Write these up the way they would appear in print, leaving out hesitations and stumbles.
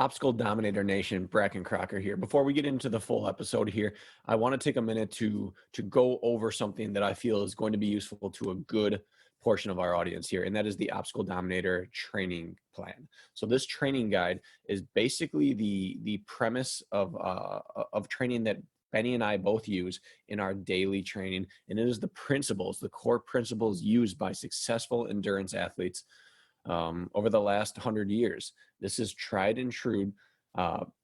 Obstacle Dominator Nation, Brakken Kraker here. Before we get into the full episode here, I want to take a minute to go over something that I feel is going to be useful to a good portion of our audience here, and that is the Obstacle Dominator training plan. So this training guide is basically the premise of training that Benny and I both use in our daily training, and it is the principles, the core principles used by successful endurance athletes over the last 100 years. This is tried and true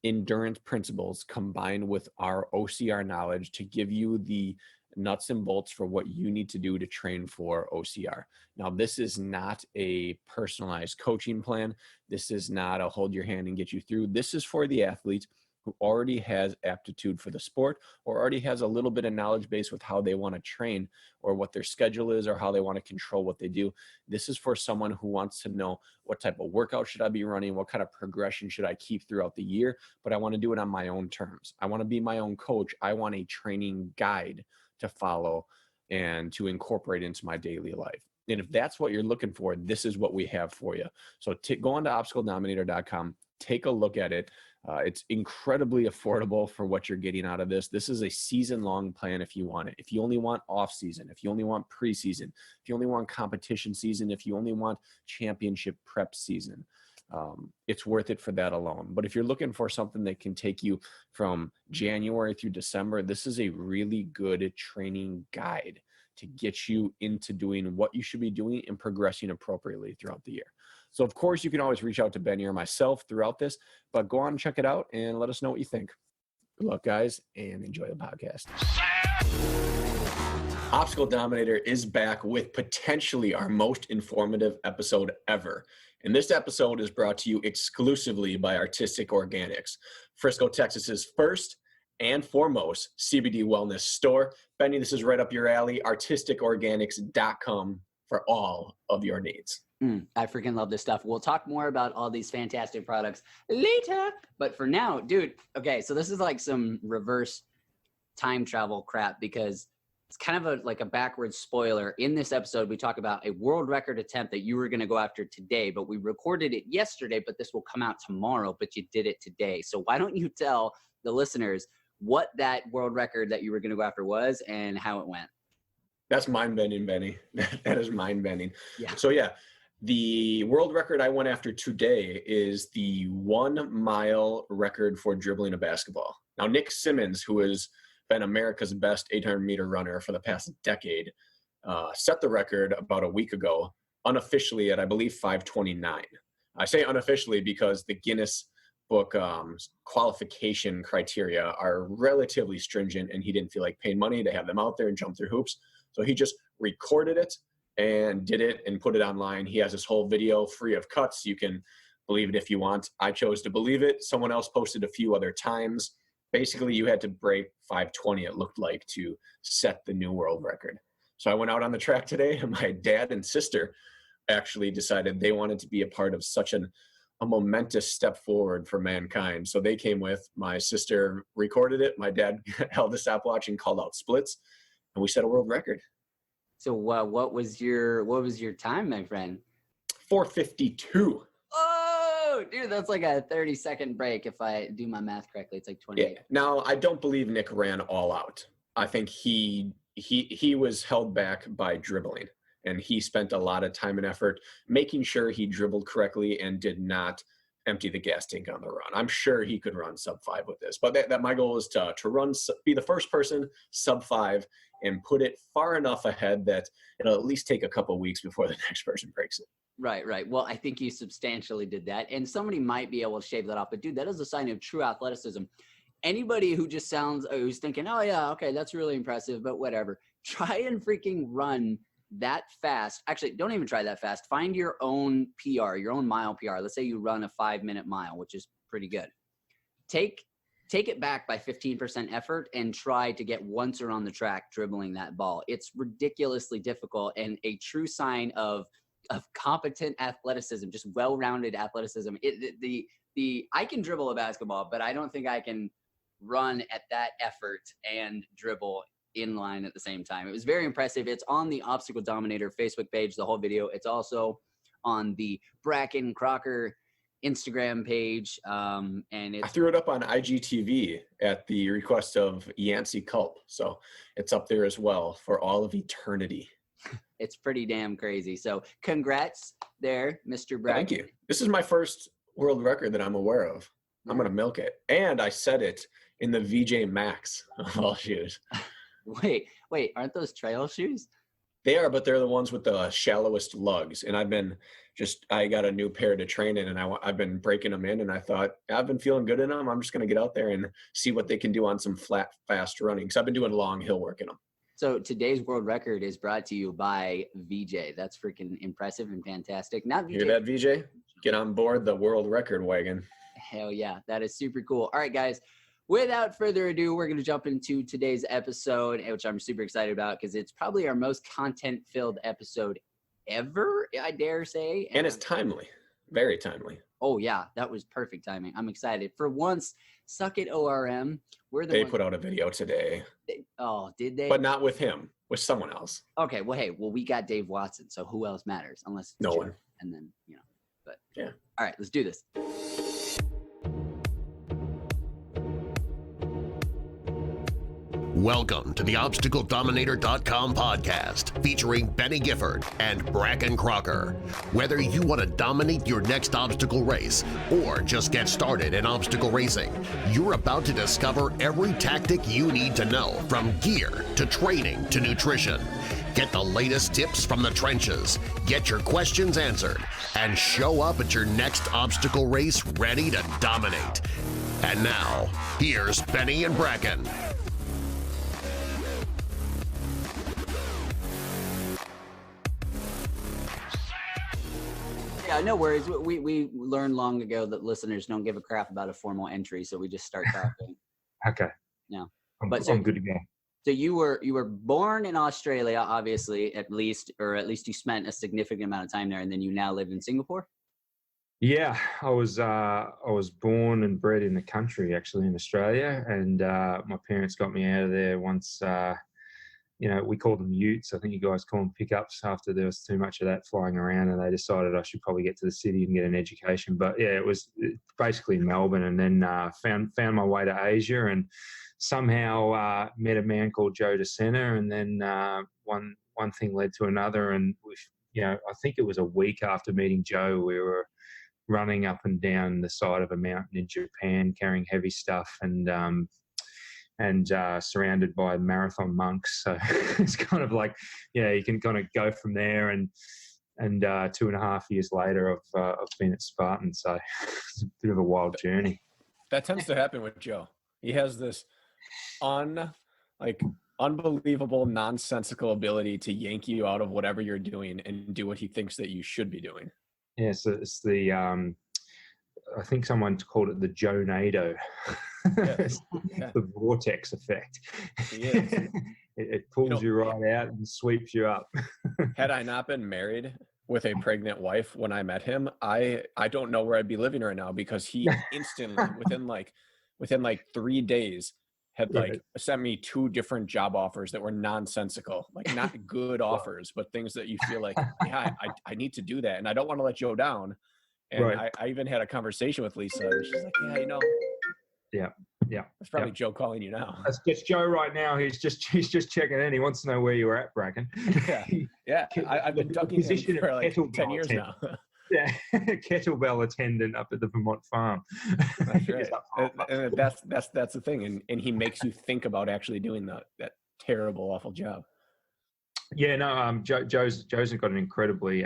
endurance principles combined with our OCR knowledge to give you the nuts and bolts for what you need to do to train for OCR. Now, this is not a personalized coaching plan. This is not a hold your hand and get you through. This is for the athlete who already has aptitude for the sport or already has a little bit of knowledge base with how they want to train or what their schedule is or how they want to control what they do. This is for someone who wants to know what type of workout should I be running, what kind of progression should I keep throughout the year, but I want to do it on my own terms. I want to be my own coach. I want a training guide to follow and to incorporate into my daily life. And if that's what you're looking for, this is what we have for you. So go on to obstacledominator.com, take a look at it. It's incredibly affordable for what you're getting out of this. This is a season-long plan if you want it. If you only want off-season, if you only want preseason, if you only want competition season, if you only want championship prep season, it's worth it for that alone. But if you're looking for something that can take you from January through December, this is a really good training guide to get you into doing what you should be doing and progressing appropriately throughout the year. So, of course, you can always reach out to Benny or myself throughout this, but go on and check it out and let us know what you think. Good luck, guys, and enjoy the podcast. Obstacle Dominator is back with potentially our most informative episode ever. And this episode is brought to you exclusively by Artistic Organics, Frisco, Texas's first and foremost CBD wellness store. Benny, this is right up your alley, artisticorganics.com for all of your needs. I freaking love this stuff. We'll talk more about all these fantastic products later. But for now, dude, okay, so this is like some reverse time travel crap because it's kind of like a backwards spoiler. In this episode, we talk about a world record attempt that you were going to go after today, but we recorded it yesterday, but this will come out tomorrow, but you did it today. So why don't you tell the listeners what that world record that you were going to go after was and how it went? That's mind-bending, Benny. That is mind-bending. Yeah. So yeah, the world record I went after today is the 1 mile record for dribbling a basketball. Now, Nick Simmons, who has been America's best 800-meter runner for the past decade, set the record about a week ago, unofficially at, I believe, 5:29. I say unofficially because the Guinness Book qualification criteria are relatively stringent, and he didn't feel like paying money to have them out there and jump through hoops. So he just recorded it and did it and put it online. He has this whole video free of cuts. You can believe it if you want. I chose to believe it. Someone else posted a few other times. Basically, you had to break 5:20, it looked like, to set the new world record. So I went out on the track today, and my dad and sister actually decided they wanted to be a part of such a momentous step forward for mankind. So they came with. My sister recorded it. My dad held the stopwatch and called out splits, and we set a world record. So what was your time, my friend? 4:52. Oh, dude, that's like a 30-second break. If I do my math correctly, it's like 28. Yeah. Now, I don't believe Nick ran all out. I think he was held back by dribbling, and he spent a lot of time and effort making sure he dribbled correctly and did not empty the gas tank on the run. I'm sure he could run sub-5 with this, but that my goal is to run, be the first person sub-5 and put it far enough ahead that it'll at least take a couple weeks before the next person breaks it. Right. Well, I think you substantially did that, and somebody might be able to shave that off, but dude, that is a sign of true athleticism. Anybody who just who's thinking, oh yeah, okay, that's really impressive, but whatever, try and freaking run that fast. Actually, don't even try that fast. Find your own PR, your own mile PR. Let's say you run a 5-minute mile, which is pretty good. Take it back by 15% effort and try to get once around the track dribbling that ball. It's ridiculously difficult and a true sign of competent athleticism, just well-rounded athleticism. I can dribble a basketball, but I don't think I can run at that effort and dribble in line at the same time. It was very impressive. It's on the Obstacle Dominator Facebook page, the whole video. It's also on the Brakken Kraker Instagram page. And I it's threw it up on IGTV at the request of Yancey Culp. So it's up there as well for all of eternity. it's pretty damn crazy. So congrats there, Mr. Bracken. Thank you. This is my first world record that I'm aware of. I'm going to milk it. And I set it in the VJ Max of all shoes. Wait, aren't those trail shoes? They are, but they're the ones with the shallowest lugs. And I got a new pair to train in, and I've been breaking them in, and I thought, I've been feeling good in them. I'm just going to get out there and see what they can do on some flat, fast running, because I've been doing long hill work in them. So today's world record is brought to you by VJ. That's freaking impressive and fantastic. Not VJ. Hear that, VJ? Get on board the world record wagon. Hell yeah, that is super cool. All right, guys. Without further ado, we're going to jump into today's episode, which I'm super excited about because it's probably our most content-filled episode ever, I dare say. And it's timely. Very timely. Oh, yeah. That was perfect timing. I'm excited. For once, Suck It ORM. They put out a video today. Oh, did they? But not with him. With someone else. Okay. Well, hey. Well, we got Dave Watson, so who else matters? Unless it's no Joe. one. And then, but yeah. All right. Let's do this. Welcome to the ObstacleDominator.com podcast featuring Benny Gifford and Brakken Kraker. Whether you want to dominate your next obstacle race or just get started in obstacle racing, you're about to discover every tactic you need to know, from gear to training to nutrition. Get the latest tips from the trenches, get your questions answered, and show up at your next obstacle race ready to dominate. And now, here's Benny and Brakken. Yeah, no worries. We learned long ago that listeners don't give a crap about a formal entry, so we just start talking. Okay. Yeah. I'm good to go. So you were born in Australia, obviously, at least you spent a significant amount of time there, and then you now live in Singapore? Yeah, I was born and bred in the country, actually, in Australia, and my parents got me out of there once. We called them utes. I think you guys call them pickups after there was too much of that flying around, and they decided I should probably get to the city and get an education. But yeah, it was basically Melbourne, and then found my way to Asia, and somehow met a man called Joe DeSena, and then one thing led to another, and I think it was a week after meeting Joe, we were running up and down the side of a mountain in Japan, carrying heavy stuff, and surrounded by marathon monks. So it's kind of like, you can kind of go from there. And 2.5 years later, I've been at Spartan. So it's a bit of a wild journey. That tends to happen with Joe. He has this unbelievable, nonsensical ability to yank you out of whatever you're doing and do what he thinks that you should be doing. Yeah, so it's the I think someone called it the Jonator. Yes. Yeah. The vortex effect. Yes. It pulls you right out and sweeps you up. Had I not been married with a pregnant wife when I met him, I don't know where I'd be living right now, because he instantly within 3 days had sent me 2 different job offers that were nonsensical, not good offers, but things that you feel like, yeah, I need to do that, and I don't want to let Joe down. And I even had a conversation with Lisa, and she's like, yeah, Yeah. It's probably Joe calling you now. That's just Joe right now. He's just checking in. He wants to know where you were at, Brakken. Yeah. I've been ducking him for 10 years now. Yeah, kettlebell attendant up at the Vermont farm. That's right. And that's the thing. And he makes you think about actually doing that terrible, awful job. Yeah, no, Joe's got an incredibly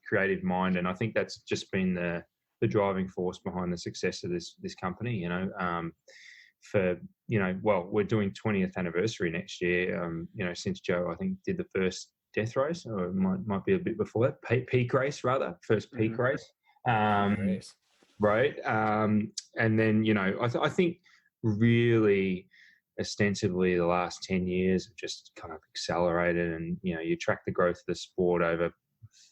creative mind, and I think that's just been the driving force behind the success of this company. We're doing 20th anniversary next year. Since Joe, I think, did the first death race, or it might be a bit before that, peak race rather, first peak race. Right. And then, I think really ostensibly the last 10 years have just kind of accelerated, and, you track the growth of the sport over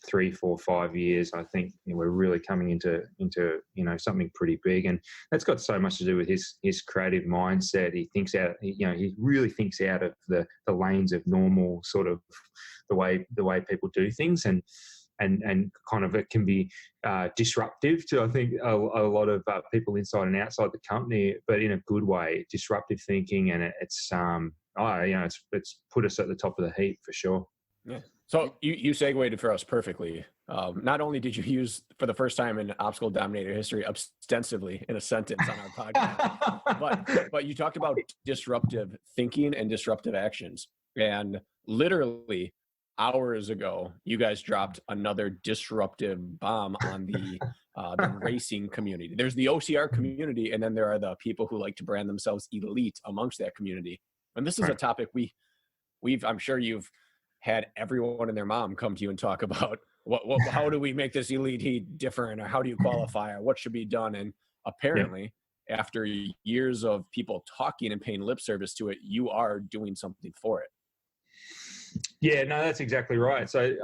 3, 4, 5 years. I think we're really coming into something pretty big, and that's got so much to do with his creative mindset. He thinks out. He really thinks out of the lanes of normal sort of the way people do things, and and kind of it can be disruptive to, I think, a lot of people inside and outside the company, but in a good way, disruptive thinking, and it's put us at the top of the heap for sure. Yeah. So you segued for us perfectly. Not only did you use, for the first time in Obstacle Dominator history, extensively in a sentence on our podcast, but you talked about disruptive thinking and disruptive actions. And literally hours ago, you guys dropped another disruptive bomb on the racing community. There's the OCR community, and then there are the people who like to brand themselves elite amongst that community. And this is a topic we've I'm sure you've had everyone and their mom come to you and talk about how do we make this elite heat different, or how do you qualify, or what should be done. And apparently, after years of people talking and paying lip service to it, you are doing something for it. Yeah, no, that's exactly right. So,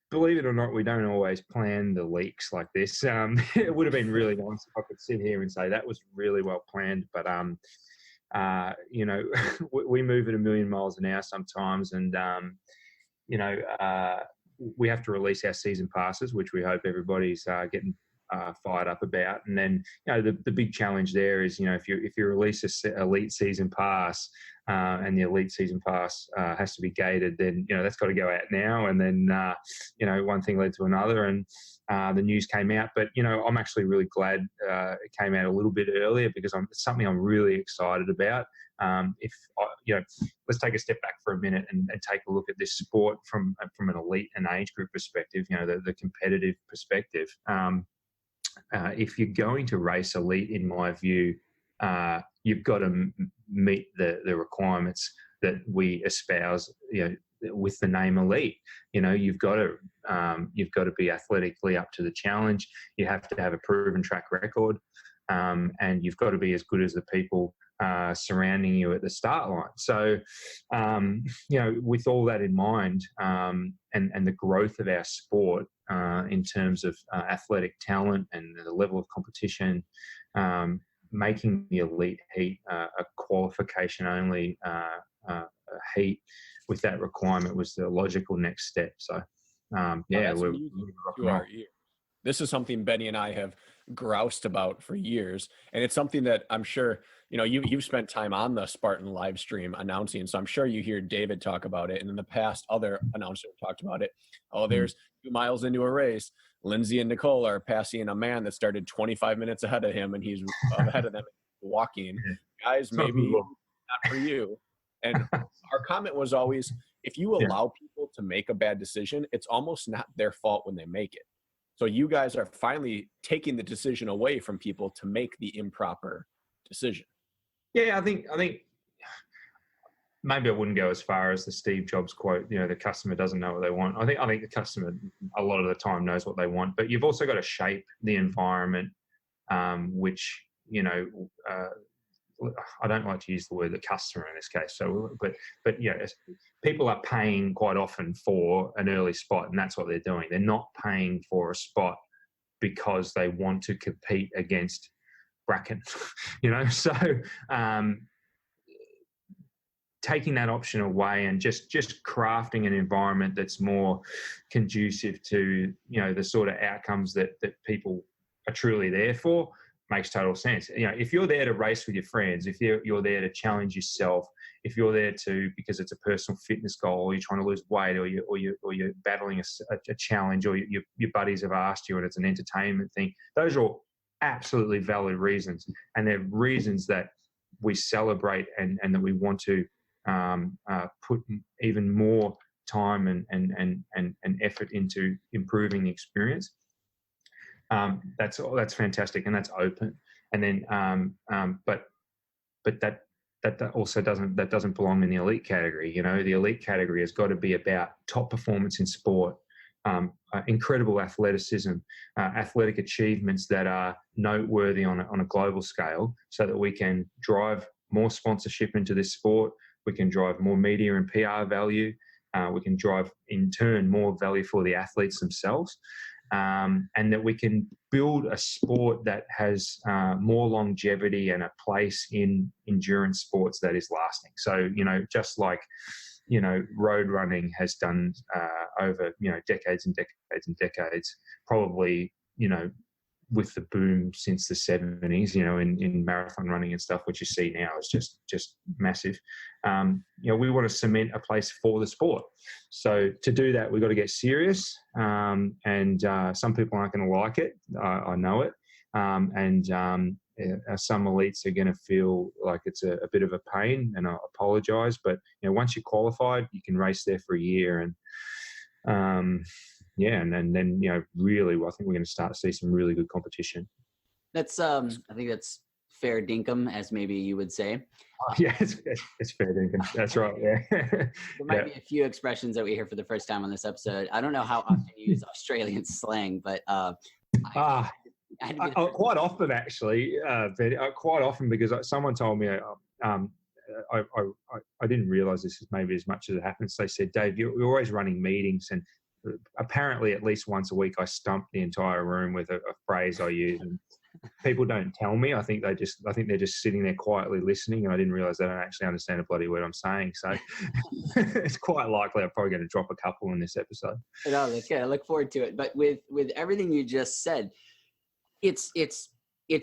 believe it or not, we don't always plan the leaks like this. It would have been really nice if I could sit here and say that was really well planned, but we move at 1,000,000 miles an hour sometimes, and we have to release our season passes, which we hope everybody's getting fired up about. And then the big challenge there is if you release a elite season pass and the elite season pass has to be gated, then that's got to go out now. And then one thing led to another, and the news came out. But I'm actually really glad it came out a little bit earlier, because it's something I'm really excited about. Let's take a step back for a minute and take a look at this sport from an elite and age group perspective. The competitive perspective. If you're going to race elite, in my view, you've got to meet the requirements that we espouse. With the name elite, you've got to be athletically up to the challenge. You have to have a proven track record, and you've got to be as good as the people surrounding you at the start line. So, with all that in mind, and the growth of our sport in terms of athletic talent and the level of competition, making the elite heat a qualification only heat with that requirement was the logical next step. So, this is something Benny and I have groused about for years, and it's something that I'm sure you've spent time on the Spartan live stream announcing, so I'm sure you hear David talk about it, and in the past other announcers talked about it. There's 2 miles into a race, Lindsay and Nicole are passing a man that started 25 minutes ahead of him, and he's ahead of them walking. Guys, maybe not for you. And our comment was always, if you allow people to make a bad decision, it's almost not their fault when they make it. So you guys are finally taking the decision away from people to make the improper decision. Yeah, I think maybe I wouldn't go as far as the Steve Jobs quote, the customer doesn't know what they want. I think the customer a lot of the time knows what they want, but you've also got to shape the environment, which, I don't like to use the word the customer in this case. So, but people are paying quite often for an early spot, and that's what they're doing. They're not paying for a spot because they want to compete against Brakken, So, taking that option away and just crafting an environment that's more conducive to the sort of outcomes that people are truly there for makes total sense. If you're there to race with your friends, if you're there to challenge yourself, if you're there because it's a personal fitness goal, or you're trying to lose weight, or you're battling a challenge, or your buddies have asked you and it's an entertainment thing, those are all absolutely valid reasons, and they're reasons that we celebrate and that we want to put even more time and effort into improving the experience. That's fantastic, and that's open. And then, but that also doesn't belong in the elite category. The elite category has got to be about top performance in sport, incredible athleticism, athletic achievements that are noteworthy on a global scale, so that we can drive more sponsorship into this sport. We can drive more media and PR value. We can drive, in turn, more value for the athletes themselves. And that we can build a sport that has more longevity and a place in endurance sports that is lasting. So, just like road running has done over, decades and decades and decades, probably, with the boom since the 70s, in marathon running and stuff, which you see now is just massive. We want to cement a place for the sport. So to do that, we've got to get serious. And some people aren't going to like it. I know it. Some elites are going to feel like it's a bit of a pain, and I apologize. But, once you're qualified, you can race there for a year. And, and then, really, I think we're going to start to see some really good competition. That's, I think that's fair dinkum, as maybe you would say. Yeah, it's fair dinkum. That's right. Yeah. There might be a few expressions that we hear for the first time on this episode. I don't know how often you use Australian slang, but quite often, actually, quite often, because someone told me, I didn't realize this is maybe as much as it happens. They said, Dave, you're always running meetings, and apparently at least once a week I stump the entire room with a phrase I use, and people don't tell me. I think they're just sitting there quietly listening, and I didn't realize they don't actually understand a bloody word I'm saying. So it's quite likely I'm probably going to drop a couple in this episode. No, that's good. I look forward to it. But with everything you just said, it's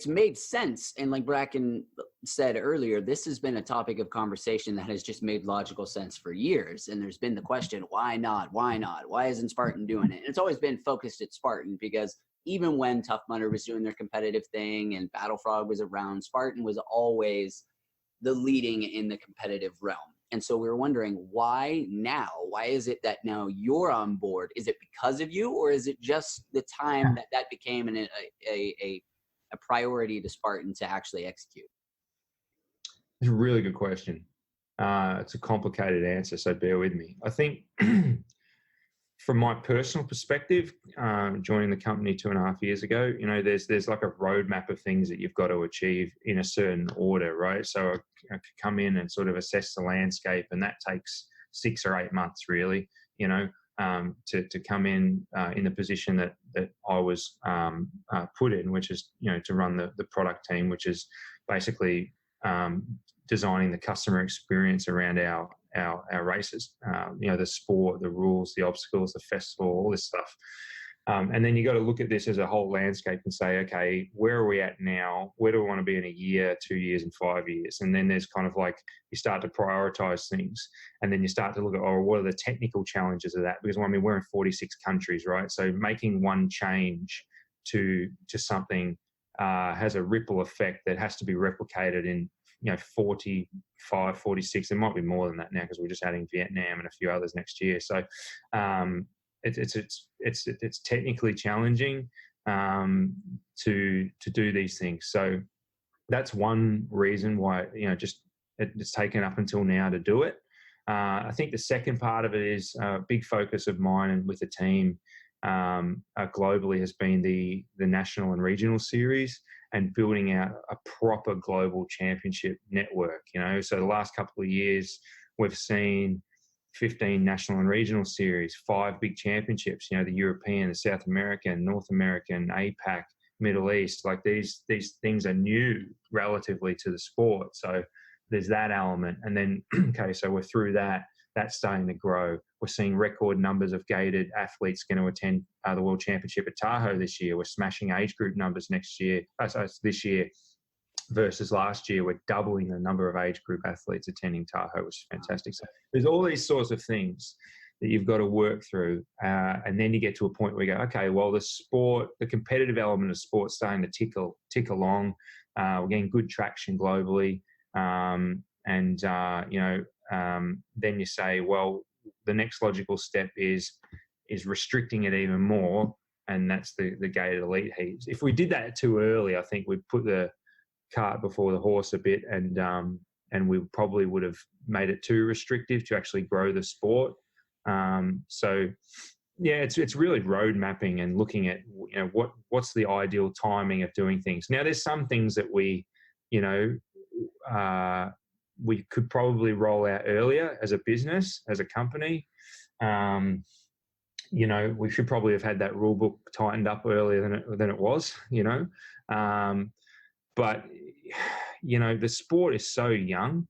made sense. And like Brakken said earlier, this has been a topic of conversation that has just made logical sense for years. And there's been the question, why not? Why not? Why isn't Spartan doing it? And it's always been focused at Spartan, because even when Tough Mudder was doing their competitive thing and Battle Frog was around, Spartan was always the leading in the competitive realm. And so we were wondering, why now? Why is it that now you're on board? Is it because of you, or is it just the time that became a priority to Spartan to actually execute? It's a really good question. It's a complicated answer, so bear with me. I think from my personal perspective, joining the company 2.5 years ago, there's like a roadmap of things that you've got to achieve in a certain order, right? So I could come in and sort of assess the landscape, and that takes 6 or 8 months, really, to come in the position that I was put in, which is, to run the product team, which is basically designing the customer experience around our races, the sport, the rules, the obstacles, the festival, all this stuff. And then you got to look at this as a whole landscape and say, okay, where are we at now? Where do we want to be in a year, 2 years, and 5 years? And then there's kind of like, you start to prioritize things, and then you start to look at, what are the technical challenges of that? Because we're in 46 countries, right? So making one change to something has a ripple effect that has to be replicated in 45, 46. There might be more than that now, because we're just adding Vietnam and a few others next year. So it's technically challenging to do these things. So that's one reason why it's taken up until now to do it. I think the second part of it is a big focus of mine and with the team globally has been the national and regional series, and building out a proper global championship network. So the last couple of years we've seen 15 national and regional series, 5 big championships, the European, the South American, North American, APAC, Middle East. Like these things are new relatively to the sport. So there's that element. And then, okay, so we're through that. That's starting to grow. We're seeing record numbers of gated athletes going to attend the World Championship at Tahoe this year. We're smashing age group numbers this year versus last year. We're doubling the number of age group athletes attending Tahoe, which is fantastic. So there's all these sorts of things that you've got to work through. And then you get to a point where you go, okay, well, the competitive element of sport's starting to tick along. We're getting good traction globally. Then you say, well, the next logical step is restricting it even more, and that's the gated elite heats. If we did that too early, I think we'd put the cart before the horse a bit, and we probably would have made it too restrictive to actually grow the sport. So yeah, it's really road mapping and looking at what's the ideal timing of doing things. Now there's some things that we could probably roll out earlier as a business, as a company. We should probably have had that rule book tightened up earlier than it was, but the sport is so young.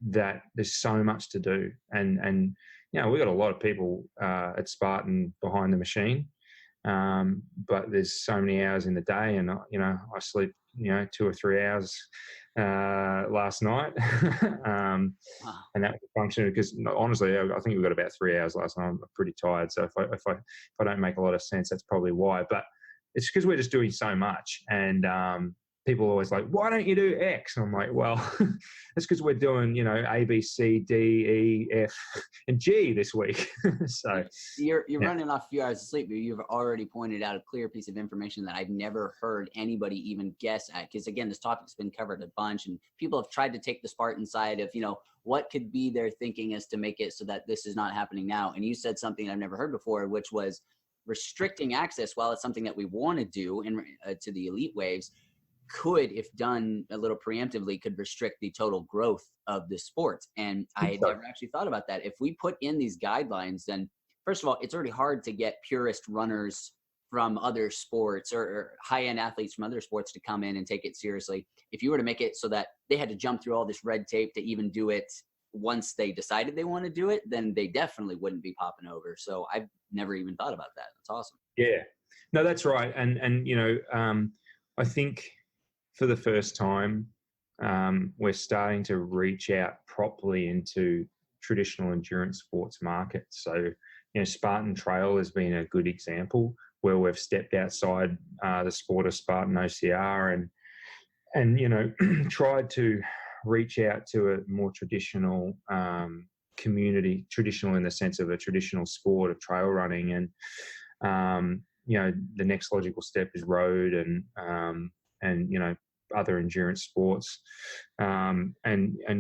that there's so much to do, and we got a lot of people at Spartan behind the machine, but there's so many hours in the day, and I sleep 2 or 3 hours last night, and that was a function because honestly, I think we got about 3 hours last night. I'm pretty tired, so if I don't make a lot of sense, that's probably why. But it's because we're just doing so much, and people are always like, why don't you do X? And I'm like, well, that's because we're doing, A, B, C, D, E, F, and G this week. So you're running off a few hours of sleep, but you've already pointed out a clear piece of information that I've never heard anybody even guess at. Because again, this topic's been covered a bunch, and people have tried to take the Spartan side of, what could be their thinking as to make it so that this is not happening now. And you said something I've never heard before, which was restricting access. While it's something that we want to do to the elite waves, could, if done a little preemptively, could restrict the total growth of the sports. And I had never actually thought about that. If we put in these guidelines, then first of all, it's already hard to get purist runners from other sports or high-end athletes from other sports to come in and take it seriously. If you were to make it so that they had to jump through all this red tape to even do it once they decided they want to do it, then they definitely wouldn't be popping over. So I've never even thought about that. That's awesome. Yeah, no, that's right. And I think for the first time, we're starting to reach out properly into traditional endurance sports markets. So, Spartan Trail has been a good example where we've stepped outside the sport of Spartan OCR and tried to reach out to a more traditional community, traditional in the sense of a traditional sport of trail running. And, the next logical step is road and other endurance sports. And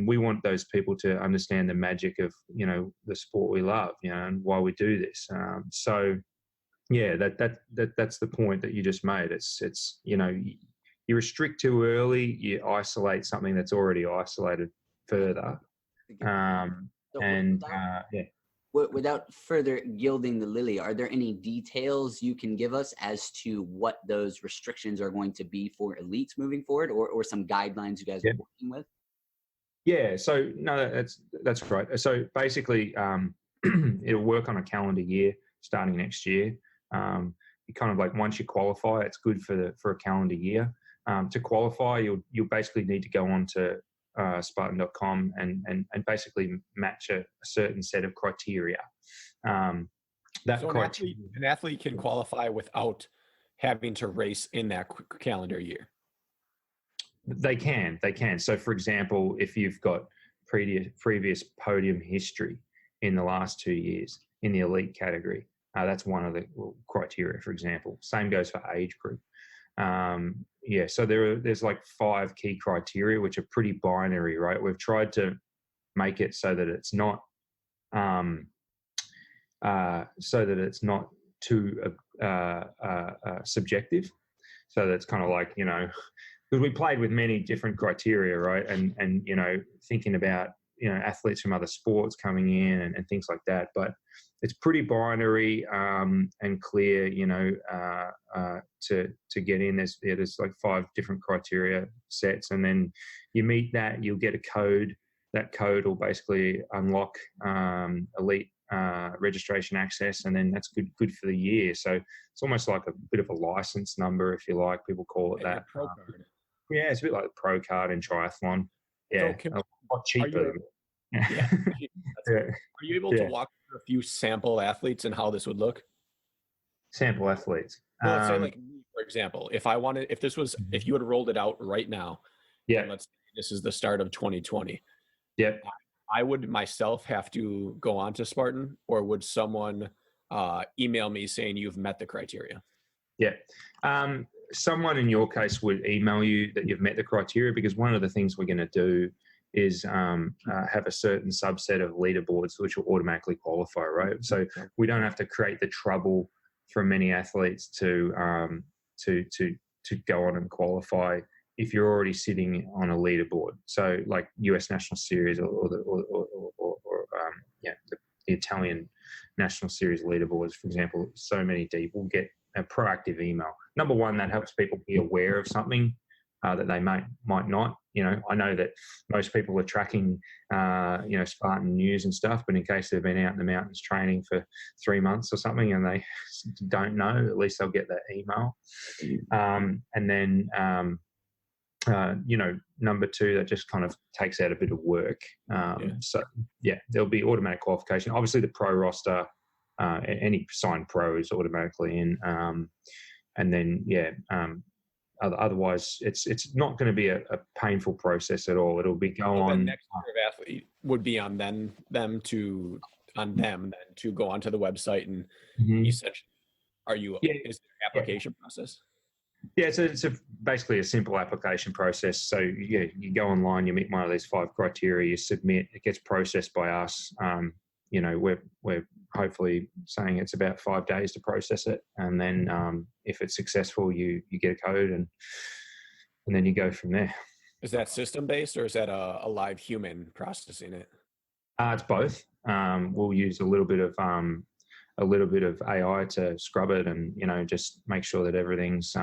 we want those people to understand the magic of, the sport we love, and why we do this. So yeah, that's the point that you just made. It's you restrict too early, you isolate something that's already isolated further. Without further gilding the lily, are there any details you can give us as to what those restrictions are going to be for elites moving forward, or some guidelines you guys are working with? Yeah, so no, that's right. So basically, it'll work on a calendar year starting next year. You kind of like, once you qualify, it's good for a calendar year. To qualify, you'll basically need to go on to Spartan.com and basically match a certain set of criteria. An athlete can qualify without having to race in that calendar year. They can. So, for example, if you've got previous podium history in the last 2 years in the elite category, that's one of the criteria, for example. Same goes for age group. So there's like 5 key criteria, which are pretty binary, right? We've tried to make it so that it's not too subjective. So that's kind of like, because we played with many different criteria, right? And thinking about, athletes from other sports coming in and things like that. But it's pretty binary and clear, to get in. There's like 5 different criteria sets, and then you meet that, you'll get a code. That code will basically unlock elite registration access, and then that's good for the year. So it's almost like a bit of a license number, if you like. People call it that. Pro card. Yeah, it's a bit like the pro card in triathlon. Yeah, So a lot cheaper. Are you able to walk through a few sample athletes and how this would look? Sample athletes. Well, let's say, like, for example, if you had rolled it out right now, yeah, let's say this is the start of 2020. Yep. I would myself have to go on to Spartan, or would someone email me saying you've met the criteria? Yeah. Someone in your case would email you that you've met the criteria, because one of the things we're going to do is have a certain subset of leaderboards which will automatically qualify, right? So we don't have to create the trouble for many athletes to go on and qualify if you're already sitting on a leaderboard. So like US National Series or the Italian National Series leaderboards, for example, so many people get a proactive email. Number one, that helps people be aware of something that they might not. I know that most people are tracking, Spartan news and stuff, but in case they've been out in the mountains training for 3 months or something and they don't know, at least they'll get that email. And then, number two, that just kind of takes out a bit of work. So there'll be automatic qualification. Obviously the pro roster, any signed pro is automatically in. And then, otherwise it's not going to be a painful process at all. It'll be The next tier of athlete would be on them to go onto the website and essentially, is the application process? Yeah, it's basically a simple application process. So you go online, you meet one of these 5 criteria, you submit, it gets processed by us. We're hopefully saying it's about 5 days to process it, and then if it's successful, you get a code, and then you go from there. Is that system based, or is that a live human processing it? It's both. We'll use a little bit of AI to scrub it, and just make sure that everything's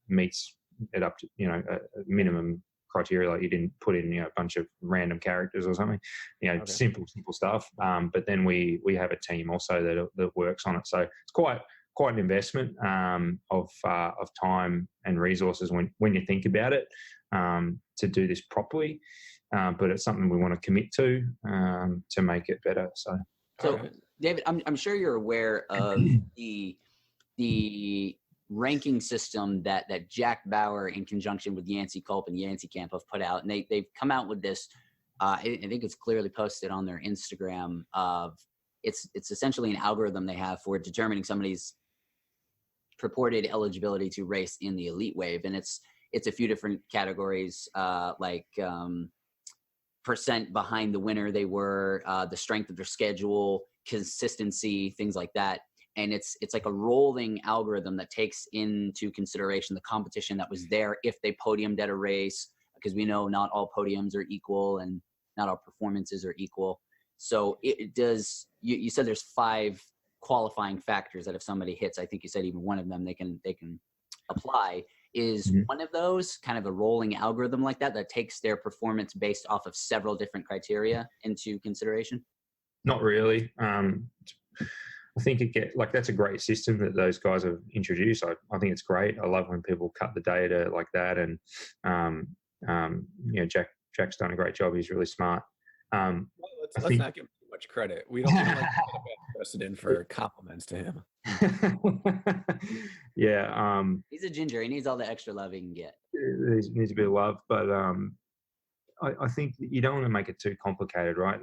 meets it up to a minimum criteria, like you didn't put in a bunch of random characters or something, Okay. simple stuff. But then we have a team also that works on it, so it's quite an investment of time and resources when you think about it, to do this properly. But it's something we want to commit to make it better. So right. David, I'm sure you're aware of the ranking system that Jack Bauer, in conjunction with Yancey Culp and Yancey Camp, have put out, and they've come out with this. I think it's clearly posted on their Instagram. It's essentially an algorithm they have for determining somebody's purported eligibility to race in the elite wave, and it's a few different categories, like percent behind the winner they were, the strength of their schedule, consistency, things like that. And it's like a rolling algorithm that takes into consideration the competition that was there if they podiumed at a race, because we know not all podiums are equal and not all performances are equal. So it does, you said there's 5 qualifying factors that if somebody hits, I think you said even one of them, they can apply. Is one of those kind of a rolling algorithm like that takes their performance based off of several different criteria into consideration? Not really. I think that's a great system that those guys have introduced. I think it's great. I love when people cut the data like that, and Jack's done a great job. He's really smart. Let's not give him too much credit. We don't want to set a bad precedent for compliments to him. Yeah. He's a ginger. He needs all the extra love he can get. He needs a bit of love, but I think you don't want to make it too complicated, right?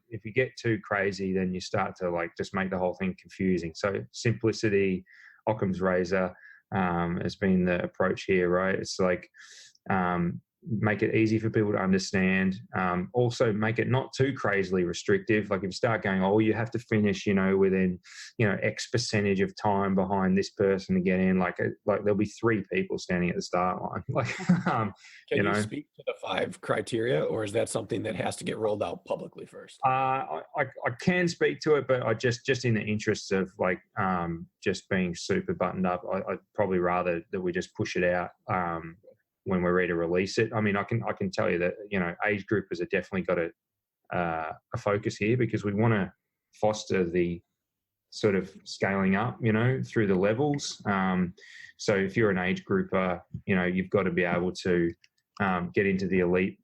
If you get too crazy, then you start to just make the whole thing confusing. So simplicity, Occam's razor, has been the approach here, right? It's make it easy for people to understand. Also make it not too crazily restrictive. Like if you start going, you have to finish, within, X percentage of time behind this person to get in, like there'll be 3 people standing at the start line. Can you speak to the 5 criteria, or is that something that has to get rolled out publicly first? I can speak to it, but I just in the interests of just being super buttoned up, I'd probably rather that we just push it out when we're ready to release it. I mean, I can tell you that age groupers have definitely got a focus here, because we want to foster the sort of scaling up, through the levels. So if you're an age grouper, you've got to be able to get into the elite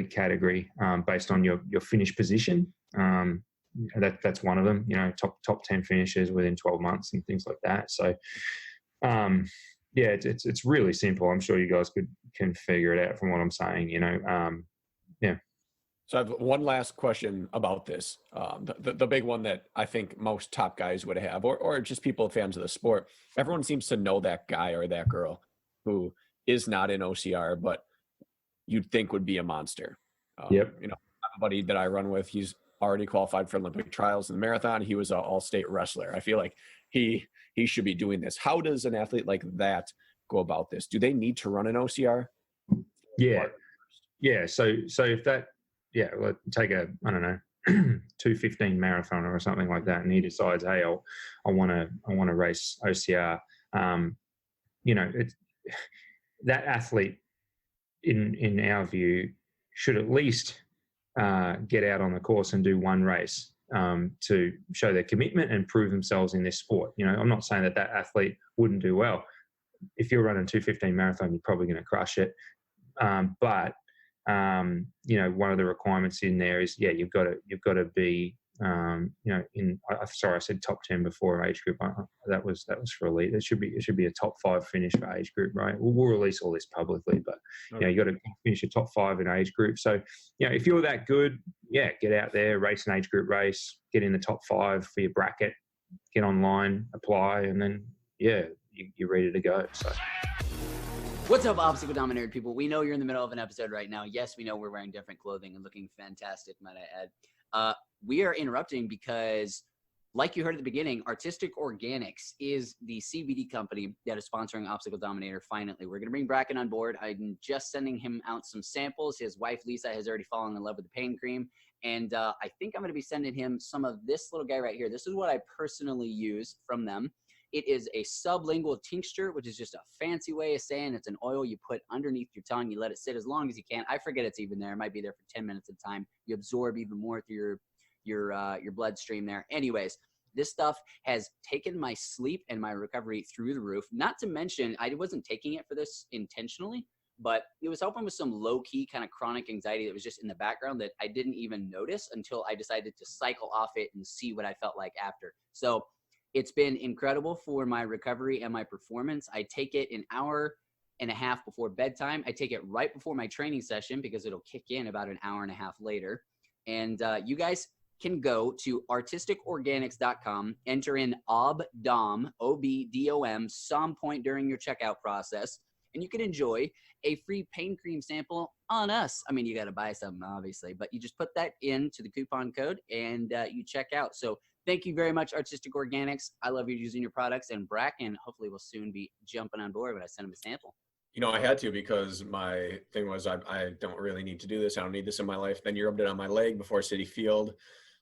category based on your finish position. That's one of them. Top 10 finishes within 12 months and things like that. So. Yeah, it's really simple. I'm sure you guys can figure it out from what I'm saying. Yeah. So I have one last question about this. The big one that I think most top guys would have, or just people fans of the sport. Everyone seems to know that guy or that girl who is not in OCR, but you'd think would be a monster. Yep. I have a buddy that I run with. He's already qualified for Olympic trials in the marathon. He was an all-state wrestler. I feel like he should be doing this. How does an athlete like that go about this? Do they need to run an OCR? Yeah. So if that, take a, I don't know, 2:15 marathon or something like that, and he decides, hey, I want to race OCR. That athlete in our view, should at least get out on the course and do one race to show their commitment and prove themselves in this sport. You know, I'm not saying that athlete wouldn't do well. If you're running 2:15 marathon, you're probably going to crush it. But you know, one of the requirements in there is, you've got to be, you know, I said top 10 before age group. That was for elite. It should be a top 5 finish for age group, right? We'll release all this publicly, but you know, you got to finish your top 5 in age group. So, you know, if you're that good, get out there, race an age group race, get in the top 5 for your bracket, get online, apply, and then you're ready to go. So. What's up, Obstacle Dominator people? We know you're in the middle of an episode right now. Yes, we know we're wearing different clothing and looking fantastic, might I add. We are interrupting because, like you heard at the beginning, Artistic Organics is the CBD company that is sponsoring Obstacle Dominator. Finally, we're going to bring Brakken on board. I'm just sending him out some samples. His wife, Lisa, has already fallen in love with the pain cream. And I think I'm going to be sending him some of this little guy right here. This is what I personally use from them. It is a sublingual tincture, which is just a fancy way of saying it's an oil you put underneath your tongue. You let it sit as long as you can. I forget it's even there. It might be there for 10 minutes at a time. You absorb even more through your bloodstream there. Anyways, this stuff has taken my sleep and my recovery through the roof. Not to mention, I wasn't taking it for this intentionally, but it was helping with some low-key kind of chronic anxiety that was just in the background that I didn't even notice until I decided to cycle off it and see what I felt like after. So it's been incredible for my recovery and my performance. I take it an hour and a half before bedtime. I take it right before my training session because it'll kick in about an hour and a half later. And you guys can go to artisticorganics.com, enter in OBDOM, OBDOM, some point during your checkout process, and you can enjoy a free pain cream sample on us. I mean, you got to buy something, obviously, but you just put that into the coupon code and you check out. So thank you very much, Artistic Organics. I love you using your products, and Brakken hopefully will soon be jumping on board when I send him a sample. You know, I had to, because my thing was I don't really need to do this. I don't need this in my life. Then you rubbed it on my leg before City Field.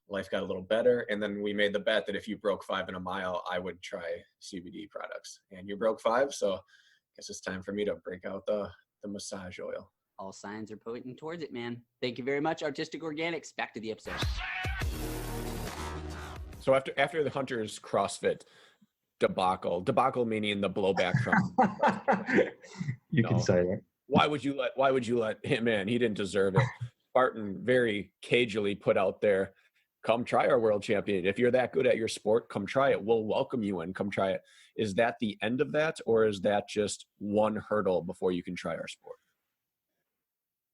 Life got a little better. And then we made the bet that if you broke 5 in a mile, I would try CBD products. And you broke 5, so I guess it's time for me to break out the massage oil. All signs are pointing towards it, man. Thank you very much, Artistic Organics. Back to the episode. So after the Hunter's CrossFit debacle meaning the blowback from you can say that. Why would you let him in? He didn't deserve it. Spartan very cagily put out there, come try our world champion. If you're that good at your sport, come try it. We'll welcome you in. Come try it. Is that the end of that, or is that just one hurdle before you can try our sport?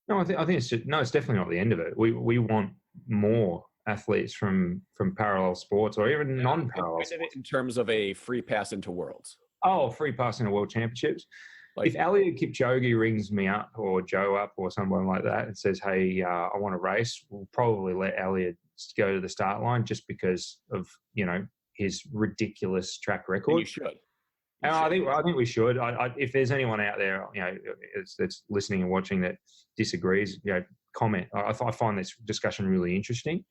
No, I think it's definitely not the end of it. We want more athletes from parallel sports or even non-parallel sports. In terms of a free pass into worlds. Oh, free pass into world championships. Like, if Eliud Kipchoge rings me up or Joe up or someone like that and says, hey, I want to race, we'll probably let Eliud go to the start line just because of, you know, his ridiculous track record. And you should. I think we should. If there's anyone out there, you know, that's listening and watching that disagrees, you know, comment. I find this discussion really interesting.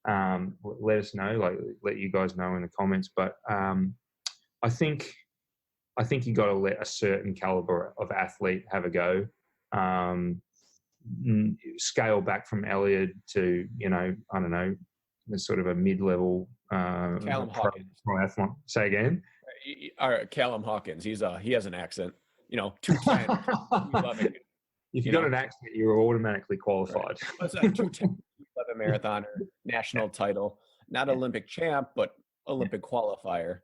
Let us know, let you guys know in the comments. But I think you got to let a certain caliber of athlete have a go. Scale back from Eliud to, you know, I don't know, sort of a mid-level Callum Hawkins. Triathlon. Say again. All right, Callum Hawkins. He has an accent. You know, 210. If you got an accent, you're automatically qualified. What's that? 210 marathoner, national title, not Olympic champ, but Olympic qualifier.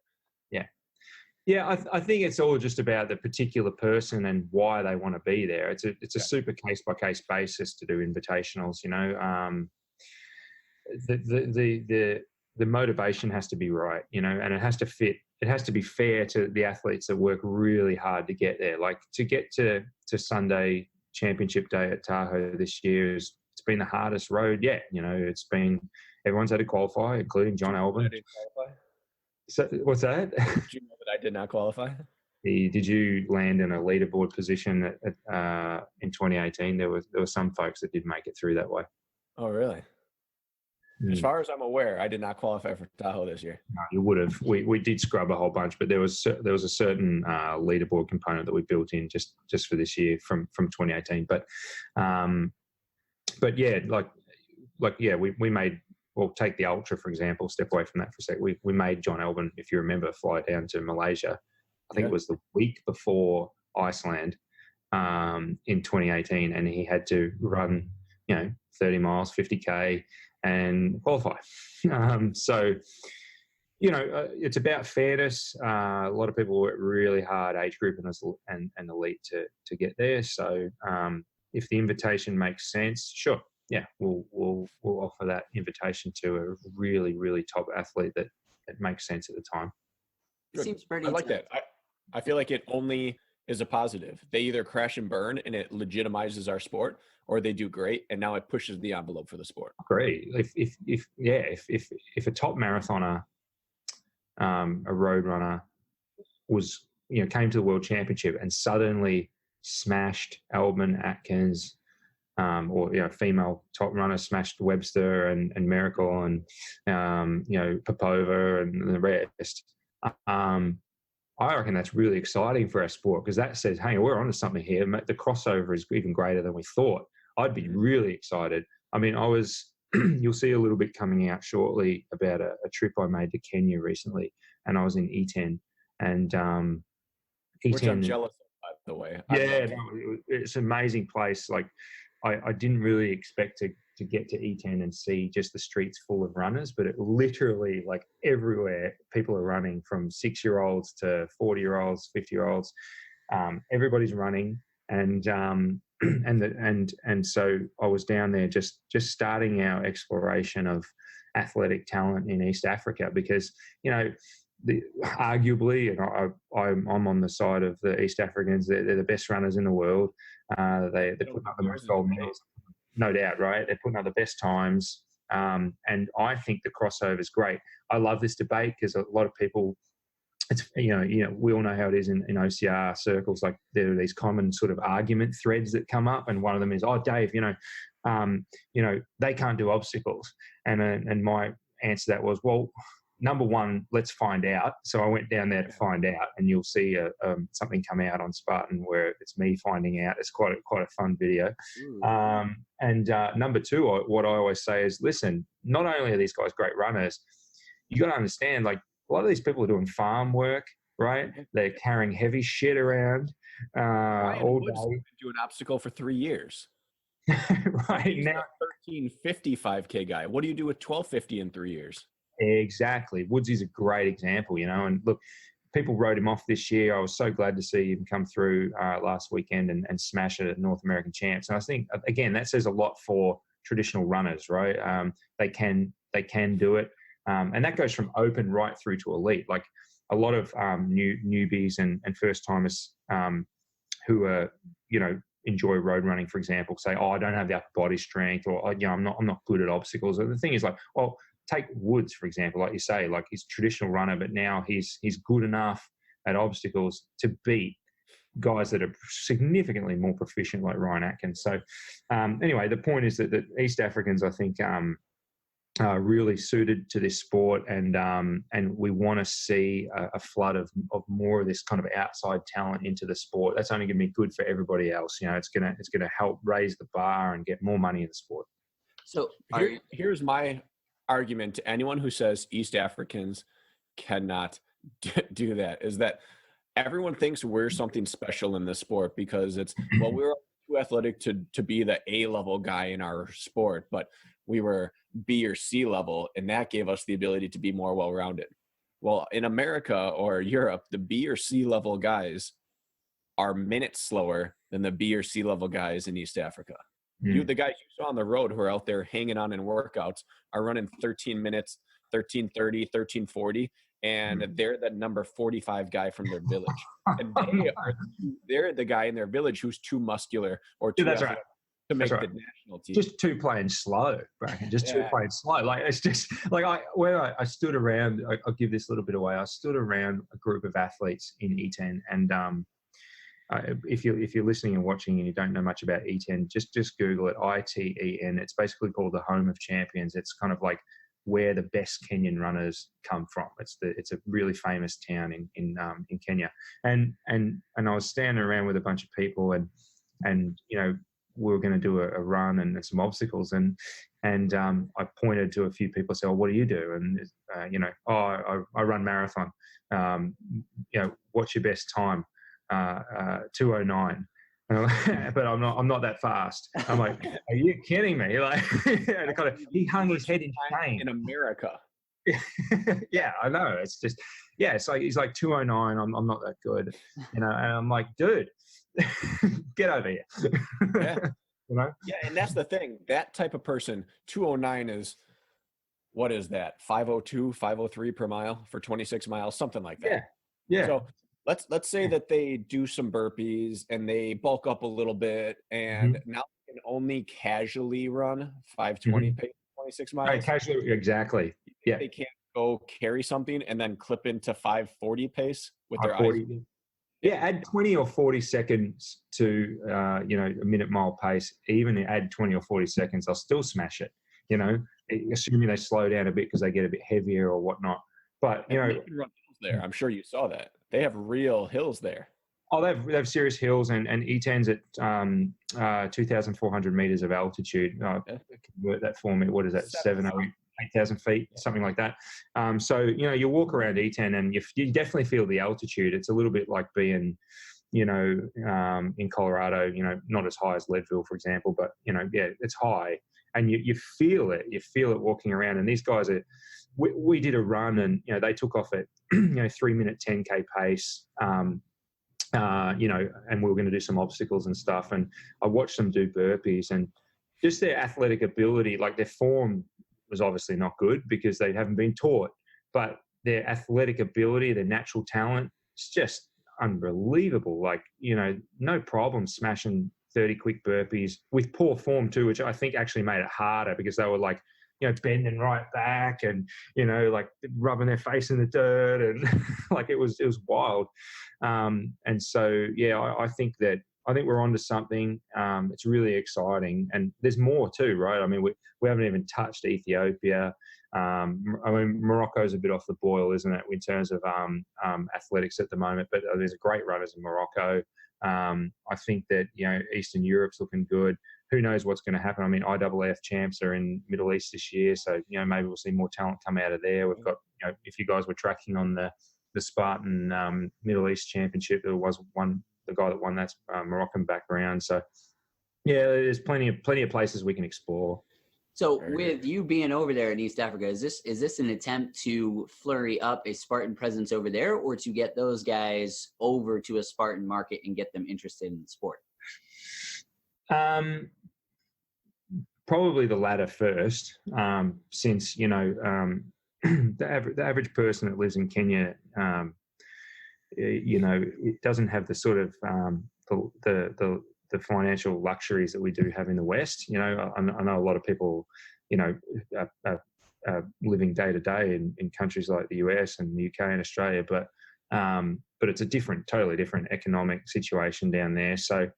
Yeah, I think it's all just about the particular person and why they want to be there. It's a super case by case basis to do invitationals. You know, the motivation has to be right. You know, and it has to fit. It has to be fair to the athletes that work really hard to get there. Like to get to Sunday Championship Day at Tahoe this year it's been the hardest road yet. You know, everyone's had to qualify, including John Alban. So, what's that? Did you know that I did not qualify? Did you land in a leaderboard position in 2018? There were some folks that did make it through that way. Oh, really? As far as I'm aware, I did not qualify for Tahoe this year. No, you would have. We did scrub a whole bunch, but there was a certain leaderboard component that we built in just for this year from 2018. But yeah, we made. Well, take the Ultra, for example, step away from that for a sec. We made John Elvin, if you remember, fly down to Malaysia. I think it was the week before Iceland in 2018, and he had to run, 30 miles, 50K, and qualify. So, it's about fairness. A lot of people work really hard, age group and elite, to get there. So, if the invitation makes sense, sure. Yeah, we'll offer that invitation to a really, really top athlete that makes sense at the time. It seems pretty. I like that. I feel like it only is a positive. They either crash and burn and it legitimizes our sport, or they do great and now it pushes the envelope for the sport. Great. If a top marathoner, a road runner, was came to the World Championship and suddenly smashed Albon, Atkins, or female top runner smashed Webster and Miracle and Popova and the rest. I reckon that's really exciting for our sport, because that says, hey, we're onto something here. The crossover is even greater than we thought. I'd be really excited. I mean, you'll see a little bit coming out shortly about a trip I made to Kenya recently, and I was in E10, and E10, which I'm jealous of, by the way. It's an amazing place. Like, I didn't really expect to get to E10 and see just the streets full of runners, but it literally, like, everywhere people are running, from 6-year-olds to 40-year-olds, 50-year-olds. Everybody's running, and so I was down there just starting our exploration of athletic talent in East Africa, because arguably, and I'm on the side of the East Africans. They're the best runners in the world. They're putting up the most gold medals, no doubt, right? They're putting up the best times, and I think the crossover is great. I love this debate because a lot of people, it's we all know how it is in OCR circles. Like, there are these common sort of argument threads that come up, and one of them is, "Oh, Dave, they can't do obstacles," and my answer to that was, well, number one, let's find out. So I went down there to find out, and you'll see something come out on Spartan where it's me finding out. It's quite a fun video. And number two, what I always say is, listen, not only are these guys great runners, you got to understand, like, a lot of these people are doing farm work, right? They're carrying heavy shit around all day. Been doing obstacle for 3 years. Right now, 1350 5K guy. What do you do with 1250 in 3 years? Exactly. Woodsy's a great example, and look, people wrote him off this year. I was so glad to see him come through last weekend and smash it at North American Champs. And I think, again, that says a lot for traditional runners, right? They can do it. And that goes from open right through to elite. Like, a lot of newbies and first timers who are, enjoy road running, for example, say, "Oh, I don't have the upper body strength," or, I'm not good at obstacles. And the thing is, like, well, take Woods, for example, like you say, like, he's a traditional runner, but now he's good enough at obstacles to beat guys that are significantly more proficient, like Ryan Atkins. So anyway, the point is that East Africans, I think, are really suited to this sport, and we want to see a flood of more of this kind of outside talent into the sport. That's only going to be good for everybody else. It's going to help raise the bar and get more money in the sport. So here's my argument to anyone who says East Africans cannot do that, is that everyone thinks we're something special in this sport because we're too athletic to be the A-level guy in our sport, but we were B or C level, and that gave us the ability to be more well-rounded. Well, in America or Europe, the B or C level guys are minutes slower than the B or C level guys in East Africa. The guys you saw on the road who are out there hanging on in workouts are running 13 minutes, 13:30, 13:40, and they're the number 45 guy from their village. And they're the guy in their village who's too muscular or too athletic to make the national team. Just too playing slow, Bracken. Too playing slow. Like, it's just like I stood around. I'll give this little bit away. I stood around a group of athletes in E10, and if you're listening and watching and you don't know much about Iten, just Google it, ITEN. It's basically called the home of champions. It's kind of like where the best Kenyan runners come from. It's a really famous town in Kenya. And I was standing around with a bunch of people, and we were going to do a run and some obstacles, and I pointed to a few people and said, "Oh, what do you do?" And I run marathon. What's your best time? 2:09. But I'm not that fast. I'm like, are you kidding me? Like, he hung his head in shame. In America. Yeah, I know. It's just, it's like he's like 2:09. I'm not that good, and I'm like, dude, get over here. Yeah. Yeah, and that's the thing. That type of person, 2:09 is, what is that? 5:02, 5:03 per mile for 26 miles, something like that. Yeah. So let's say that they do some burpees and they bulk up a little bit, and now they can only casually run 5:20 pace, 26 miles. Right, casually, exactly. Yeah. They can't go carry something and then clip into 5:40 pace with their eyes. Yeah, add 20 or 40 seconds to a minute mile pace. Even add 20 or 40 seconds, I'll still smash it. Assuming they slow down a bit because they get a bit heavier or whatnot. But they can run hills there. I'm sure you saw that. They have real hills there. Oh, they have serious hills, and E10's at 2,400 meters of altitude. Convert that for me. What is that? 7,000 or 8,000 feet, something like that. So you walk around E10 and you definitely feel the altitude. It's a little bit like being, in Colorado. Not as high as Leadville, for example, but it's high, and you feel it. You feel it walking around. And these guys are. We did a run, and they took off at 3-minute 10K pace. And we were going to do some obstacles and stuff. And I watched them do burpees, and just their athletic ability, like their form was obviously not good because they haven't been taught, but their athletic ability, their natural talent, it's just unbelievable. Like, no problem smashing 30 quick burpees with poor form too, which I think actually made it harder because they were like, bending right back and, like rubbing their face in the dirt, and like it was wild. And so, I think we're onto something. It's really exciting, and there's more too, right? I mean, we haven't even touched Ethiopia. Morocco's a bit off the boil, isn't it, in terms of athletics at the moment? But there's great runners in Morocco. I think that Eastern Europe's looking good. Who knows what's going to happen? I mean, IAAF champs are in Middle East this year, so maybe we'll see more talent come out of there. We've got, if you guys were tracking on the Spartan Middle East Championship, there was the guy that won that's Moroccan background. So there's plenty of places we can explore. So with you being over there in East Africa, is this an attempt to flurry up a Spartan presence over there, or to get those guys over to a Spartan market and get them interested in the sport? Probably the latter first, since the average person that lives in Kenya, it doesn't have the sort of the financial luxuries that we do have in the West. I know a lot of people, are living day to day in countries like the US and the UK and Australia, but it's a totally different economic situation down there. So,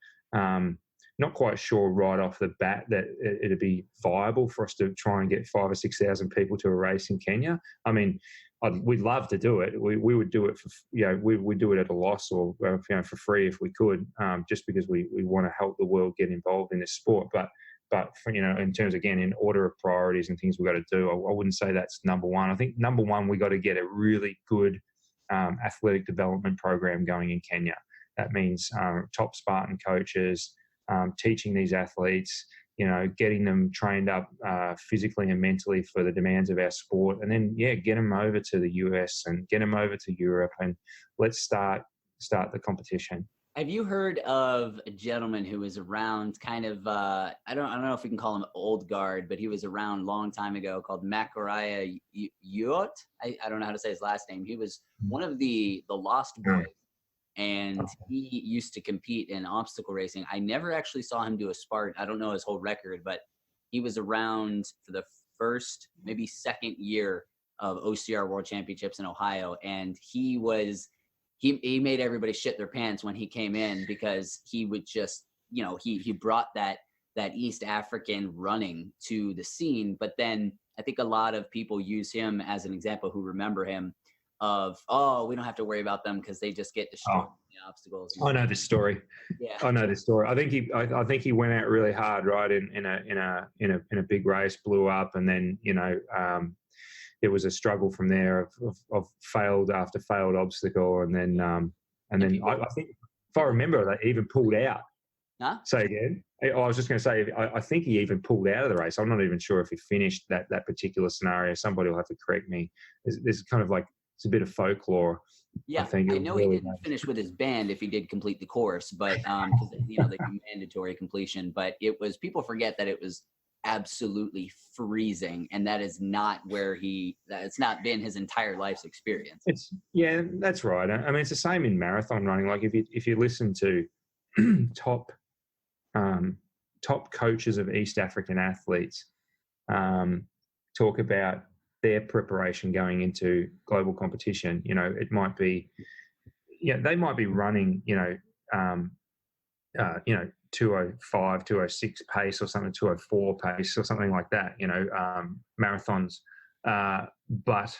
not quite sure right off the bat that it'd be viable for us to try and get 5,000 or 6,000 people to a race in Kenya. I mean, we'd love to do it. We would do it for, we'd do it at a loss or for free if we could, just because we want to help the world get involved in this sport. But for, in terms, again, in order of priorities and things we've got to do, I wouldn't say that's number one. I think number one, we got to get a really good athletic development program going in Kenya. That means top Spartan coaches, teaching these athletes, getting them trained up physically and mentally for the demands of our sport, and then get them over to the US and get them over to Europe, and let's start the competition. Have you heard of a gentleman who was around kind of, I don't know if we can call him old guard, but he was around a long time ago, called Makaraya Yuot? I don't know how to say his last name. He was one of the Lost Boys. And he used to compete in obstacle racing. I never actually saw him do a Spartan. I don't know his whole record, but he was around for the first, maybe second year of OCR World Championships in Ohio. And he was he made everybody shit their pants when he came in, because he would just, he brought that East African running to the scene. But then I think a lot of people use him as an example who remember him of, oh, we don't have to worry about them because they just get destroyed in the obstacles. I know this story. Yeah, I know this story. I think he went out really hard, right, in a big race, blew up, and then it was a struggle from there of failed after failed obstacle, and then I think, if I remember, they even pulled out. Huh? Say again. I was just going to say, I think he even pulled out of the race. I'm not even sure if he finished that particular scenario. Somebody will have to correct me. There's kind of like, it's a bit of folklore. Yeah, I know really he didn't finish with his band if he did complete the course, but because they do mandatory completion. But it was, people forget that it was absolutely freezing, and that is not where it's not been his entire life's experience. Yeah, that's right. I mean, it's the same in marathon running. Like if you listen to top coaches of East African athletes talk about their preparation going into global competition, it might be, they might be running, 205, 206 pace or something, 204 pace or something like that, marathons. But,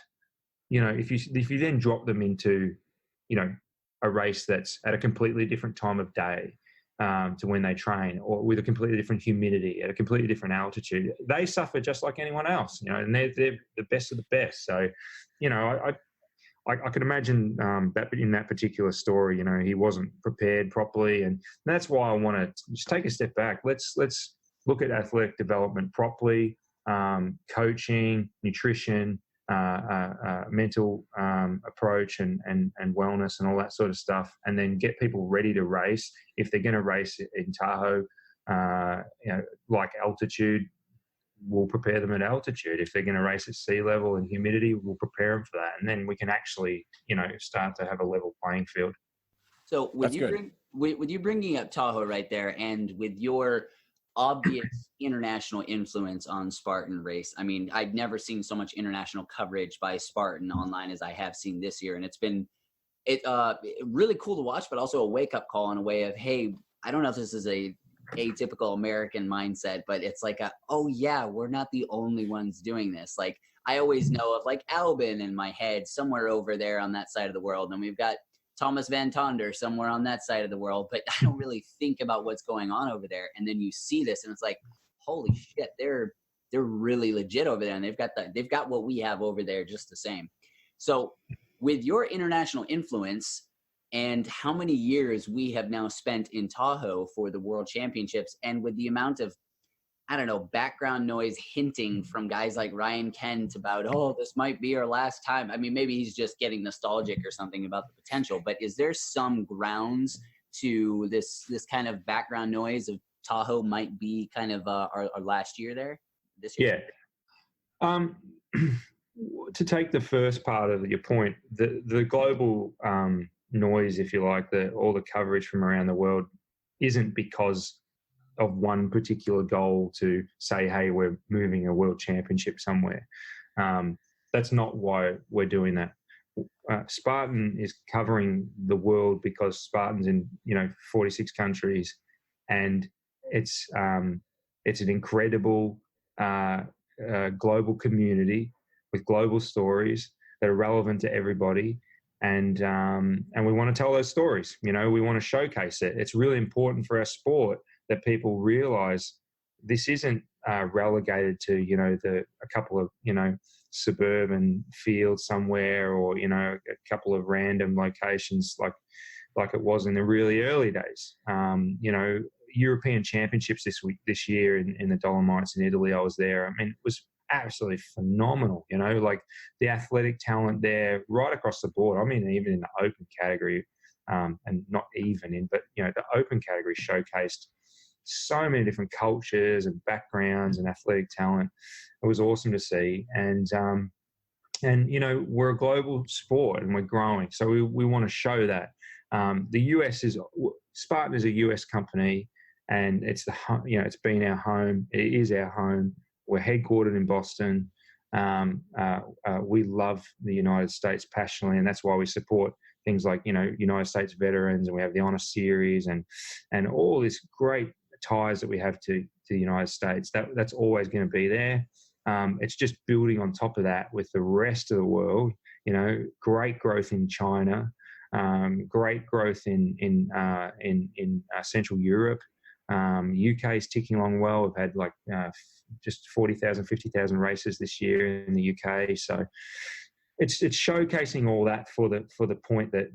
if you then drop them into, a race that's at a completely different time of day, to when they train, or with a completely different humidity at a completely different altitude, they suffer just like anyone else, and they're the best of the best. So, I could imagine that in that particular story, he wasn't prepared properly, and that's why I want to just take a step back. Let's look at athletic development properly, coaching, nutrition, mental approach and wellness and all that sort of stuff, and then get people ready to race. If they're going to race in Tahoe, like altitude, we'll prepare them at altitude. If they're going to race at sea level and humidity, we'll prepare them for that, and then we can actually start to have a level playing field. So with you bringing up Tahoe right there, and with your obvious international influence on Spartan Race, I mean, I've never seen so much international coverage by Spartan online as I have seen this year, and it's been really cool to watch, but also a wake-up call in a way of, hey, I don't know if this is a atypical American mindset, but it's like oh yeah, we're not the only ones doing this. Like, I always know of like Albin in my head somewhere over there on that side of the world, and we've got Thomas Van Tonder somewhere on that side of the world, but I don't really think about what's going on over there. And then you see this and it's like, holy shit, they're really legit over there, and they've got what we have over there just the same. So with your international influence and how many years we have now spent in Tahoe for the World Championships, and with the amount of, I don't know, background noise hinting from guys like Ryan Kent about, oh, this might be our last time. I mean, maybe he's just getting nostalgic or something about the potential, but is there some grounds to this kind of background noise of Tahoe might be kind of our last year there this year? Yeah. To take the first part of your point, the global noise, if you like, all the coverage from around the world isn't because of one particular goal to say, hey, we're moving a world championship somewhere. That's not why we're doing that. Spartan is covering the world because Spartan's in 46 countries, and it's an incredible global community with global stories that are relevant to everybody. And we want to tell those stories. We want to showcase it. It's really important for our sport that people realize this isn't relegated to, a couple of, suburban fields somewhere, or, a couple of random locations like it was in the really early days. European Championships this year in the Dolomites in Italy, I was there. I mean, it was absolutely phenomenal, like the athletic talent there right across the board. I mean, even in the open category, and not even in, but, the open category showcased so many different cultures and backgrounds and athletic talent. It was awesome to see. And we're a global sport and we're growing. So we want to show that. Spartan is a US company, and it's it's been our home. It is our home. We're headquartered in Boston. We love the United States passionately, and that's why we support things like, United States veterans, and we have the Honor Series and all this great ties that we have to the United States. That's always going to be there. It's just building on top of that with the rest of the world. Great growth in China, great growth in Central Europe. UK is ticking along well. We've had just 40,000, 50,000 races this year in the UK. So it's showcasing all that for the point that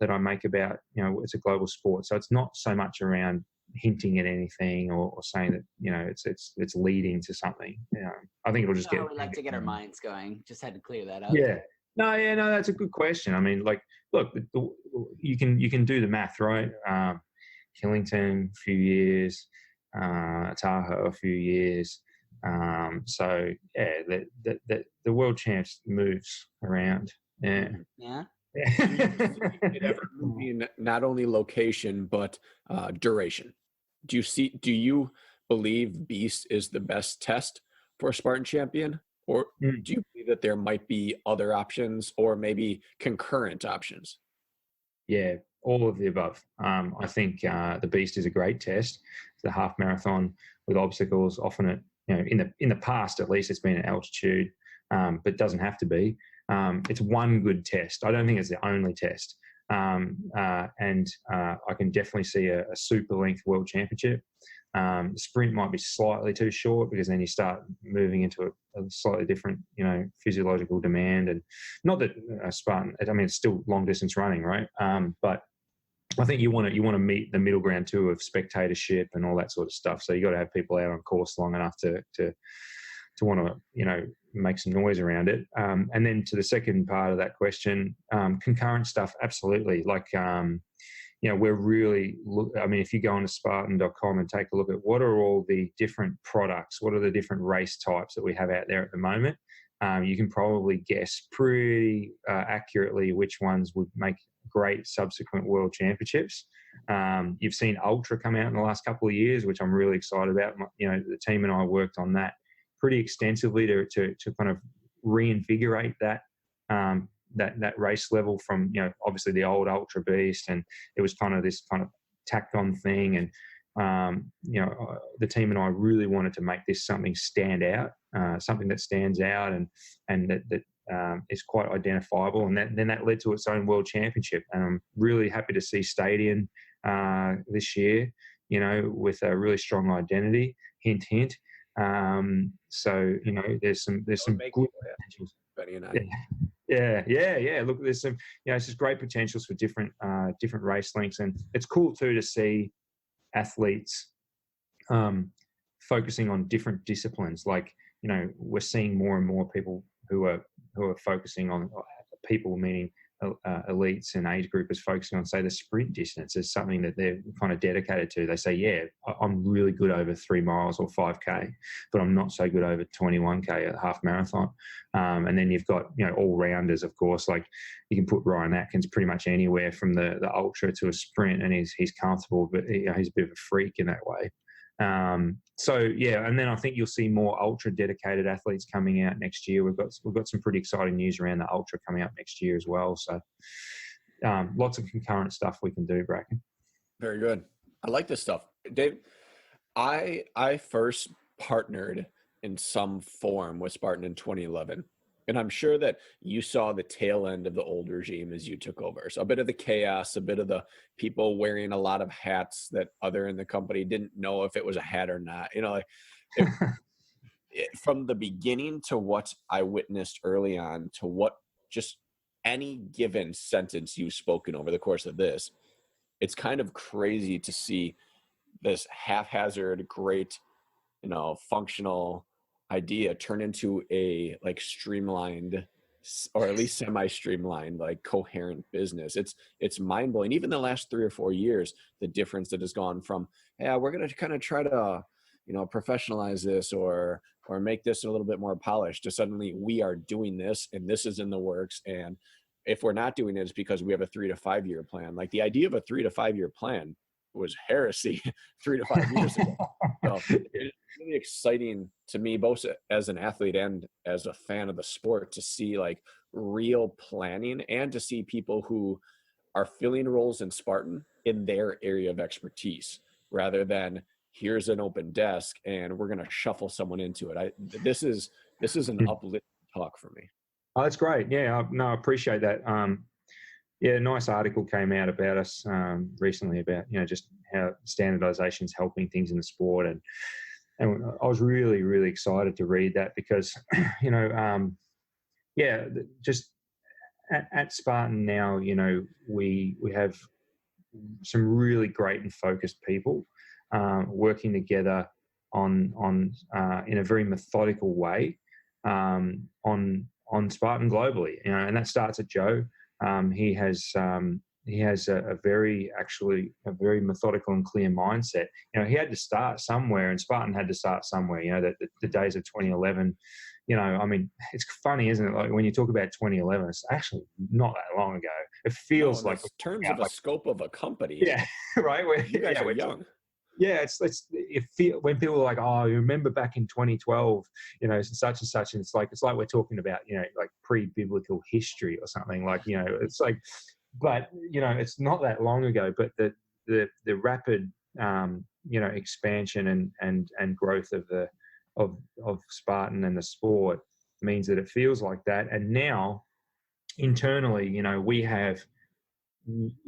that I make about it's a global sport. So it's not so much around hinting at anything or saying that it's leading to something. I think it'll just get. We like to get our minds going. Just had to clear that up. Yeah. No, that's a good question. I mean, look, you can do the math, right? Killington, a few years, Tahoe, a few years. So yeah, the world champs moves around. Yeah. Yeah. It ever moving not only location but duration. Do you believe Beast is the best test for a Spartan champion, or do you believe that there might be other options or maybe concurrent options? Yeah, all of the above. I think the Beast is a great test. It's a half marathon with obstacles. Often, in the past at least, it's been at altitude, but doesn't have to be. It's one good test. I don't think it's the only test. And I can definitely see a super length world championship. The sprint might be slightly too short because then you start moving into a slightly different, physiological demand. And not that Spartan, it's still long distance running, right? But I think you want to meet the middle ground too of spectatorship and all that sort of stuff. So you got to have people out on course long enough to want to, make some noise around it. And then to the second part of that question, concurrent stuff, absolutely. We're really, if you go on to Spartan.com and take a look at what are all the different products, what are the different race types that we have out there at the moment, you can probably guess pretty accurately which ones would make great subsequent world championships. You've seen Ultra come out in the last couple of years, which I'm really excited about. The team and I worked on that pretty extensively to kind of reinvigorate that race level from obviously the old Ultra Beast, and it was kind of this kind of tacked on thing, and the team and I really wanted to make this something stand out, something that stands out and that is quite identifiable, and then that led to its own world championship. And I'm really happy to see Stadion this year, with a really strong identity. Hint, hint. So there's some good potentials. Benny and I. Yeah. Look, there's some, it's just great potentials for different race lengths, and it's cool too to see athletes focusing on different disciplines. We're seeing more and more people who are focusing on people, meaning elites and age groupers, focusing on, say, the sprint distance as something that they're kind of dedicated to. They say, yeah, I'm really good over 3 miles or 5K, but I'm not so good over 21K at half marathon. And then you've got, all rounders, of course. Like, you can put Ryan Atkins pretty much anywhere from the ultra to a sprint, and he's comfortable, but he's a bit of a freak in that way. And then I think you'll see more ultra dedicated athletes coming out next year. We've got some pretty exciting news around the ultra coming up next year as well. So lots of concurrent stuff we can do, Bracken. Very good. I like this stuff, Dave. I first partnered in some form with Spartan in 2011. And I'm sure that you saw the tail end of the old regime as you took over. So a bit of the chaos, a bit of the people wearing a lot of hats that other in the company didn't know if it was a hat or not. From the beginning to what I witnessed early on to what just any given sentence you've spoken over the course of this, it's kind of crazy to see this haphazard, great, functional idea turn into a streamlined, or at least semi-streamlined, coherent business. It's mind-blowing. Even the last 3 or 4 years, the difference that has gone from, we're going to kind of try to professionalize this or make this a little bit more polished, to suddenly we are doing this and this is in the works. And if we're not doing it, it's because we have a 3 to 5 year plan. Like, the idea of a 3 to 5 year plan was heresy 3 to 5 years ago. So it's really exciting to me, both as an athlete and as a fan of the sport, to see real planning and to see people who are filling roles in Spartan in their area of expertise rather than here's an open desk and we're going to shuffle someone into it. This is an uplifting talk for me. Oh, that's great. Yeah, I appreciate that. Yeah, a nice article came out about us recently about, just how standardization is helping things in the sport. And I was really, really excited to read that because, just at Spartan now, we have some really great and focused people working together on in a very methodical way on Spartan globally, and that starts at Joe. He has a very methodical and clear mindset. He had to start somewhere, and Spartan had to start somewhere. The days of 2011. It's funny, isn't it? Like when you talk about 2011, it's actually not that long ago. It feels like in terms of a scope of a company. Yeah, right. You guys are young. Yeah, when people are like, oh, you remember back in 2012, such and such, and it's like we're talking about, like pre-biblical history or something. Like, it's like, but it's not that long ago. But the rapid expansion and growth of Spartan and the sport means that it feels like that. And now internally, we have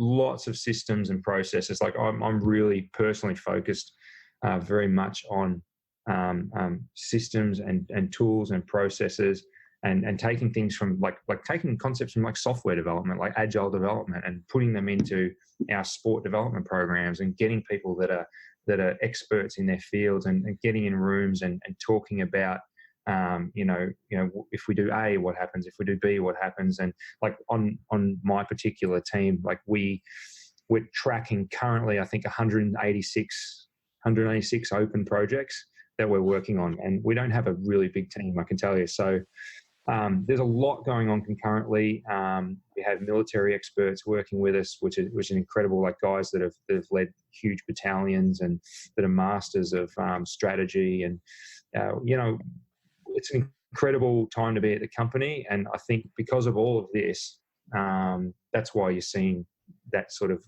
lots of systems and processes. Like I'm really personally focused very much on systems and tools and processes and taking things from like taking concepts from like software development, like agile development, and putting them into our sport development programs and getting people that are experts in their fields and getting in rooms and talking about if we do A, what happens? If we do B, what happens? And like on my particular team, like we're tracking currently, I think 186 open projects that we're working on, and we don't have a really big team, I can tell you. So there's a lot going on concurrently. We have military experts working with us, which is incredible, like guys that have led huge battalions and that are masters of strategy. And it's an incredible time to be at the company. And I think because of all of this, that's why you're seeing that sort of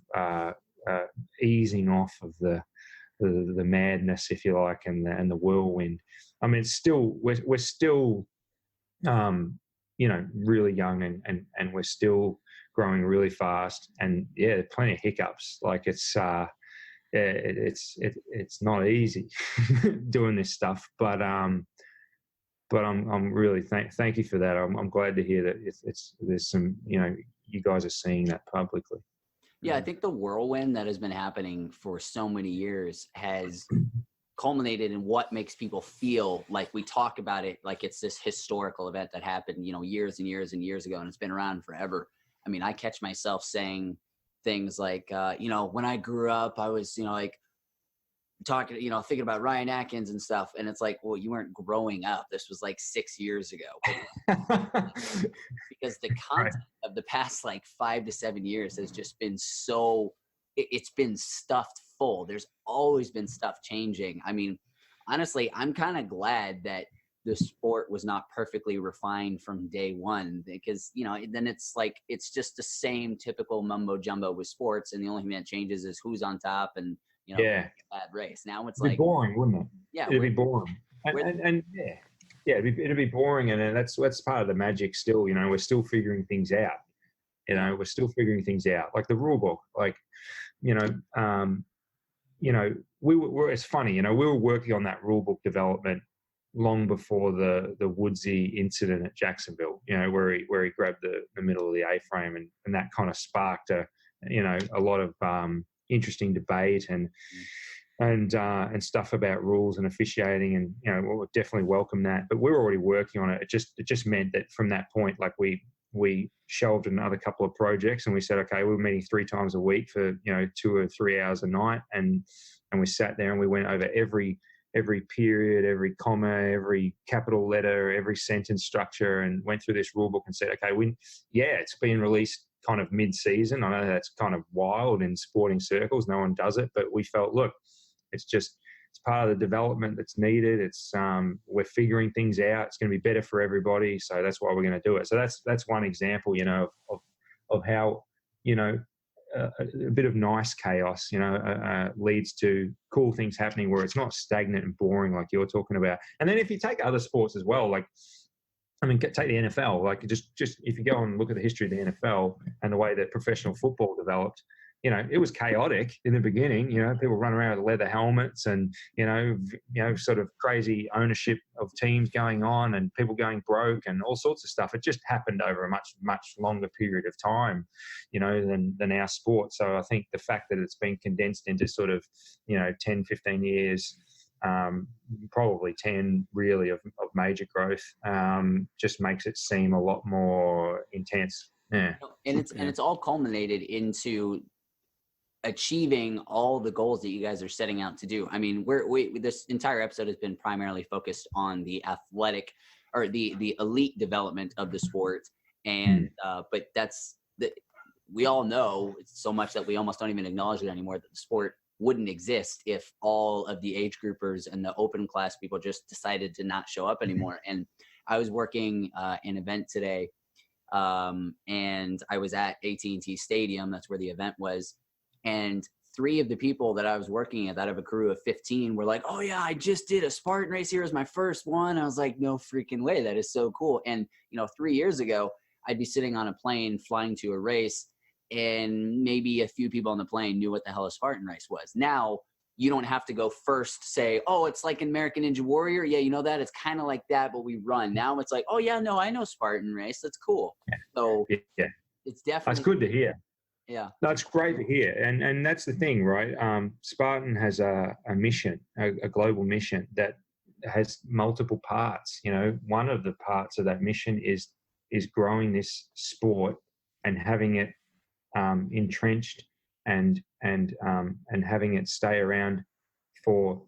easing off of the madness, if you like, and the whirlwind. I mean, we're still really young and we're still growing really fast. And yeah, plenty of hiccups. Like it's not easy doing this stuff, but I'm really thank you for that. I'm glad to hear that there's some, you guys are seeing that publicly. Yeah, I think the whirlwind that has been happening for so many years has culminated in what makes people feel like we talk about it like it's this historical event that happened, years and years and years ago, and it's been around forever. I mean, I catch myself saying things like, when I grew up, I was, talking, thinking about Ryan Atkins and stuff. And it's like, well, you weren't growing up. This was like 6 years ago. Because the content of the past like 5 to 7 years has just been it's been stuffed full. There's always been stuff changing. I mean, honestly, I'm kind of glad that the sport was not perfectly refined from day one, because, then it's like, it's just the same typical mumbo jumbo with sports. And the only thing that changes is who's on top and, bad race. Now it's like boring, wouldn't it? Yeah, it'd be boring. It'd be boring, and that's part of the magic. Still, we're still figuring things out. We're still figuring things out. Like the rule book, like we were. It's funny, we were working on that rule book development long before the Woodsy incident at Jacksonville. Where he grabbed the middle of the A-frame, and that kind of sparked a lot of interesting debate and stuff about rules and officiating, and we'll definitely welcome that. But we're already working on it. It just meant that from that point, like we shelved another couple of projects, and we said, okay, we're meeting 3 times a week for 2 or 3 hours a night, and we sat there and we went over every period, every comma, every capital letter, every sentence structure, and went through this rule book and said, okay, it's being released kind of mid-season. I know that's kind of wild in sporting circles. No one does it, but we felt, look, it's It's part of the development that's needed. It's we're figuring things out. It's going to be better for everybody. So that's why we're going to do it. So that's one example, of how, a bit of nice chaos, leads to cool things happening where it's not stagnant and boring like you're talking about. And then if you take other sports as well, like, I mean, take the NFL. Like, just if you go and look at the history of the NFL and the way that professional football developed, it was chaotic in the beginning. People running around with leather helmets and sort of crazy ownership of teams going on and people going broke and all sorts of stuff. It just happened over a much longer period of time, than our sport. So I think the fact that it's been condensed into sort of 10, 15 years. Probably 10 really of major growth, just makes it seem a lot more intense. Yeah. And it's all culminated into achieving all the goals that you guys are setting out to do. I mean, this entire episode has been primarily focused on the athletic or the elite development of the sport. And, but we all know it's so much that we almost don't even acknowledge it anymore, that the sport wouldn't exist if all of the age groupers and the open class people just decided to not show up anymore. And I was working an event today, and I was at AT&T Stadium. That's where the event was. And 3 of the people that I was working at, out of a crew of 15, were like, "Oh yeah, I just did a Spartan race. Here is my first one." I was like, "No freaking way. That is so cool." And 3 years ago, I'd be sitting on a plane flying to a race, and maybe a few people on the plane knew what the hell a Spartan race was. Now you don't have to go first say, "Oh, it's like American Ninja Warrior. Yeah, you know that? It's kind of like that, but we run." Now it's like, "Oh yeah, no, I know Spartan Race. That's cool." So yeah, it's definitely. That's good to hear. Yeah. That's great to hear. And that's the thing, right? Spartan has a mission, a global mission that has multiple parts. One of the parts of that mission is growing this sport and having it entrenched and having it stay around for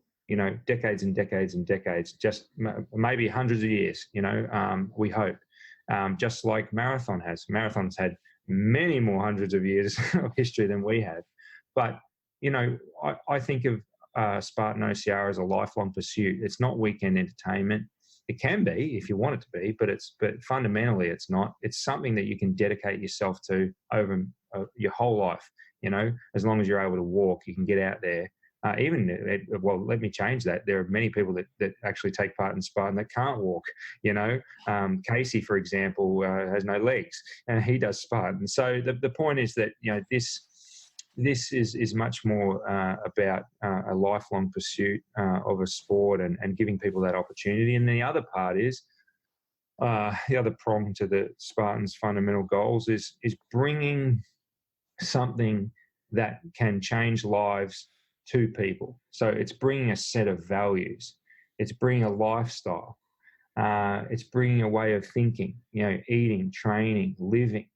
decades and decades and decades, just maybe hundreds of years. We hope, just like marathon's had many more hundreds of years of history than we had. But I think of Spartan OCR as a lifelong pursuit. It's not weekend entertainment. It can be if you want it to be, but fundamentally it's not. It's something that you can dedicate yourself to over your whole life. As long as you're able to walk, you can get out there. Well, let me change that. There are many people that actually take part in Spartan that can't walk. Casey, for example, has no legs, and he does Spartan. So the point is that this is much more about a lifelong pursuit of a sport and giving people that opportunity. And the other part is the other prong to the Spartans' fundamental goals is bringing something that can change lives to people. So it's bringing a set of values. It's bringing a lifestyle. It's bringing a way of thinking, eating, training, living,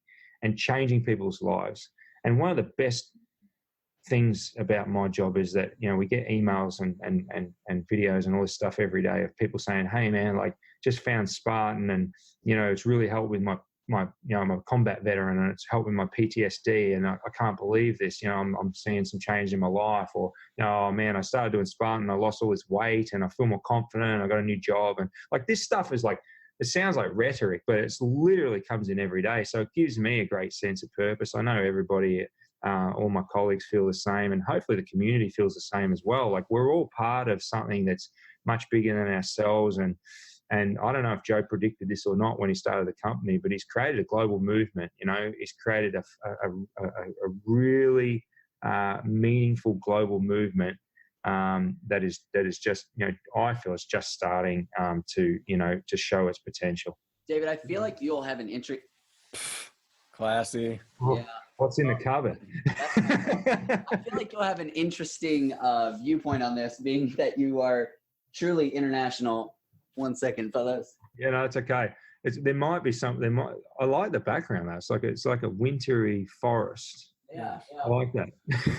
and changing people's lives. And one of the best things about my job is that, we get emails and videos and all this stuff every day of people saying, "Hey man, like just found Spartan and, it's really helped with my I'm a combat veteran and it's helping my PTSD and I can't believe this, I'm seeing some change in my life." Or, "Oh man, I started doing Spartan, I lost all this weight and I feel more confident, I got a new job." And like this stuff is like, it sounds like rhetoric, but it's literally comes in every day. So it gives me a great sense of purpose. I know everybody, all my colleagues feel the same, and hopefully the community feels the same as well. Like we're all part of something that's much bigger than ourselves. And I don't know if Joe predicted this or not when he started the company, but he's created a global movement. He's created a really meaningful global movement that is just, I feel it's just starting to show its potential. David, I feel like you'll have an interest. Classy. Yeah. What's in the cupboard? I feel like you'll have an interesting viewpoint on this, being that you are truly international. One second, fellas. Yeah, no, it's okay. There might be something. I like the background though. It's like a wintry forest. Yeah. I like that.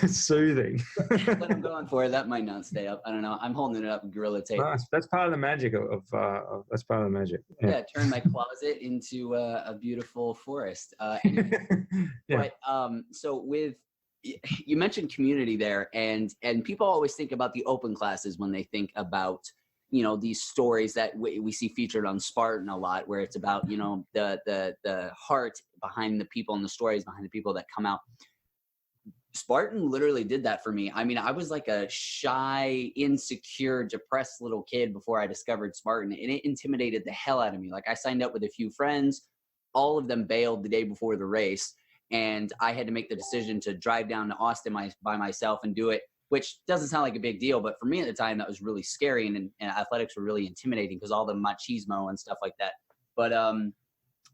It's soothing. What I'm going for, that might not stay up. I don't know. I'm holding it up with Gorilla Tape. Nice. That's part of the magic that's part of the magic. Yeah, turn my closet into a beautiful forest. Anyway. Yeah. But so with you mentioned community there, and people always think about the open classes when they think about, you know, these stories that we see featured on Spartan a lot, where it's about, you know, the heart behind the people and the stories behind the people that come out. Spartan literally did that for me. I mean, I was like a shy, insecure, depressed little kid before I discovered Spartan, and it intimidated the hell out of me. Like, I signed up with a few friends, all of them bailed the day before the race, and I had to make the decision to drive down to Austin by myself and do it, which doesn't sound like a big deal, but for me at the time, that was really scary, and athletics were really intimidating because all the machismo and stuff like that. But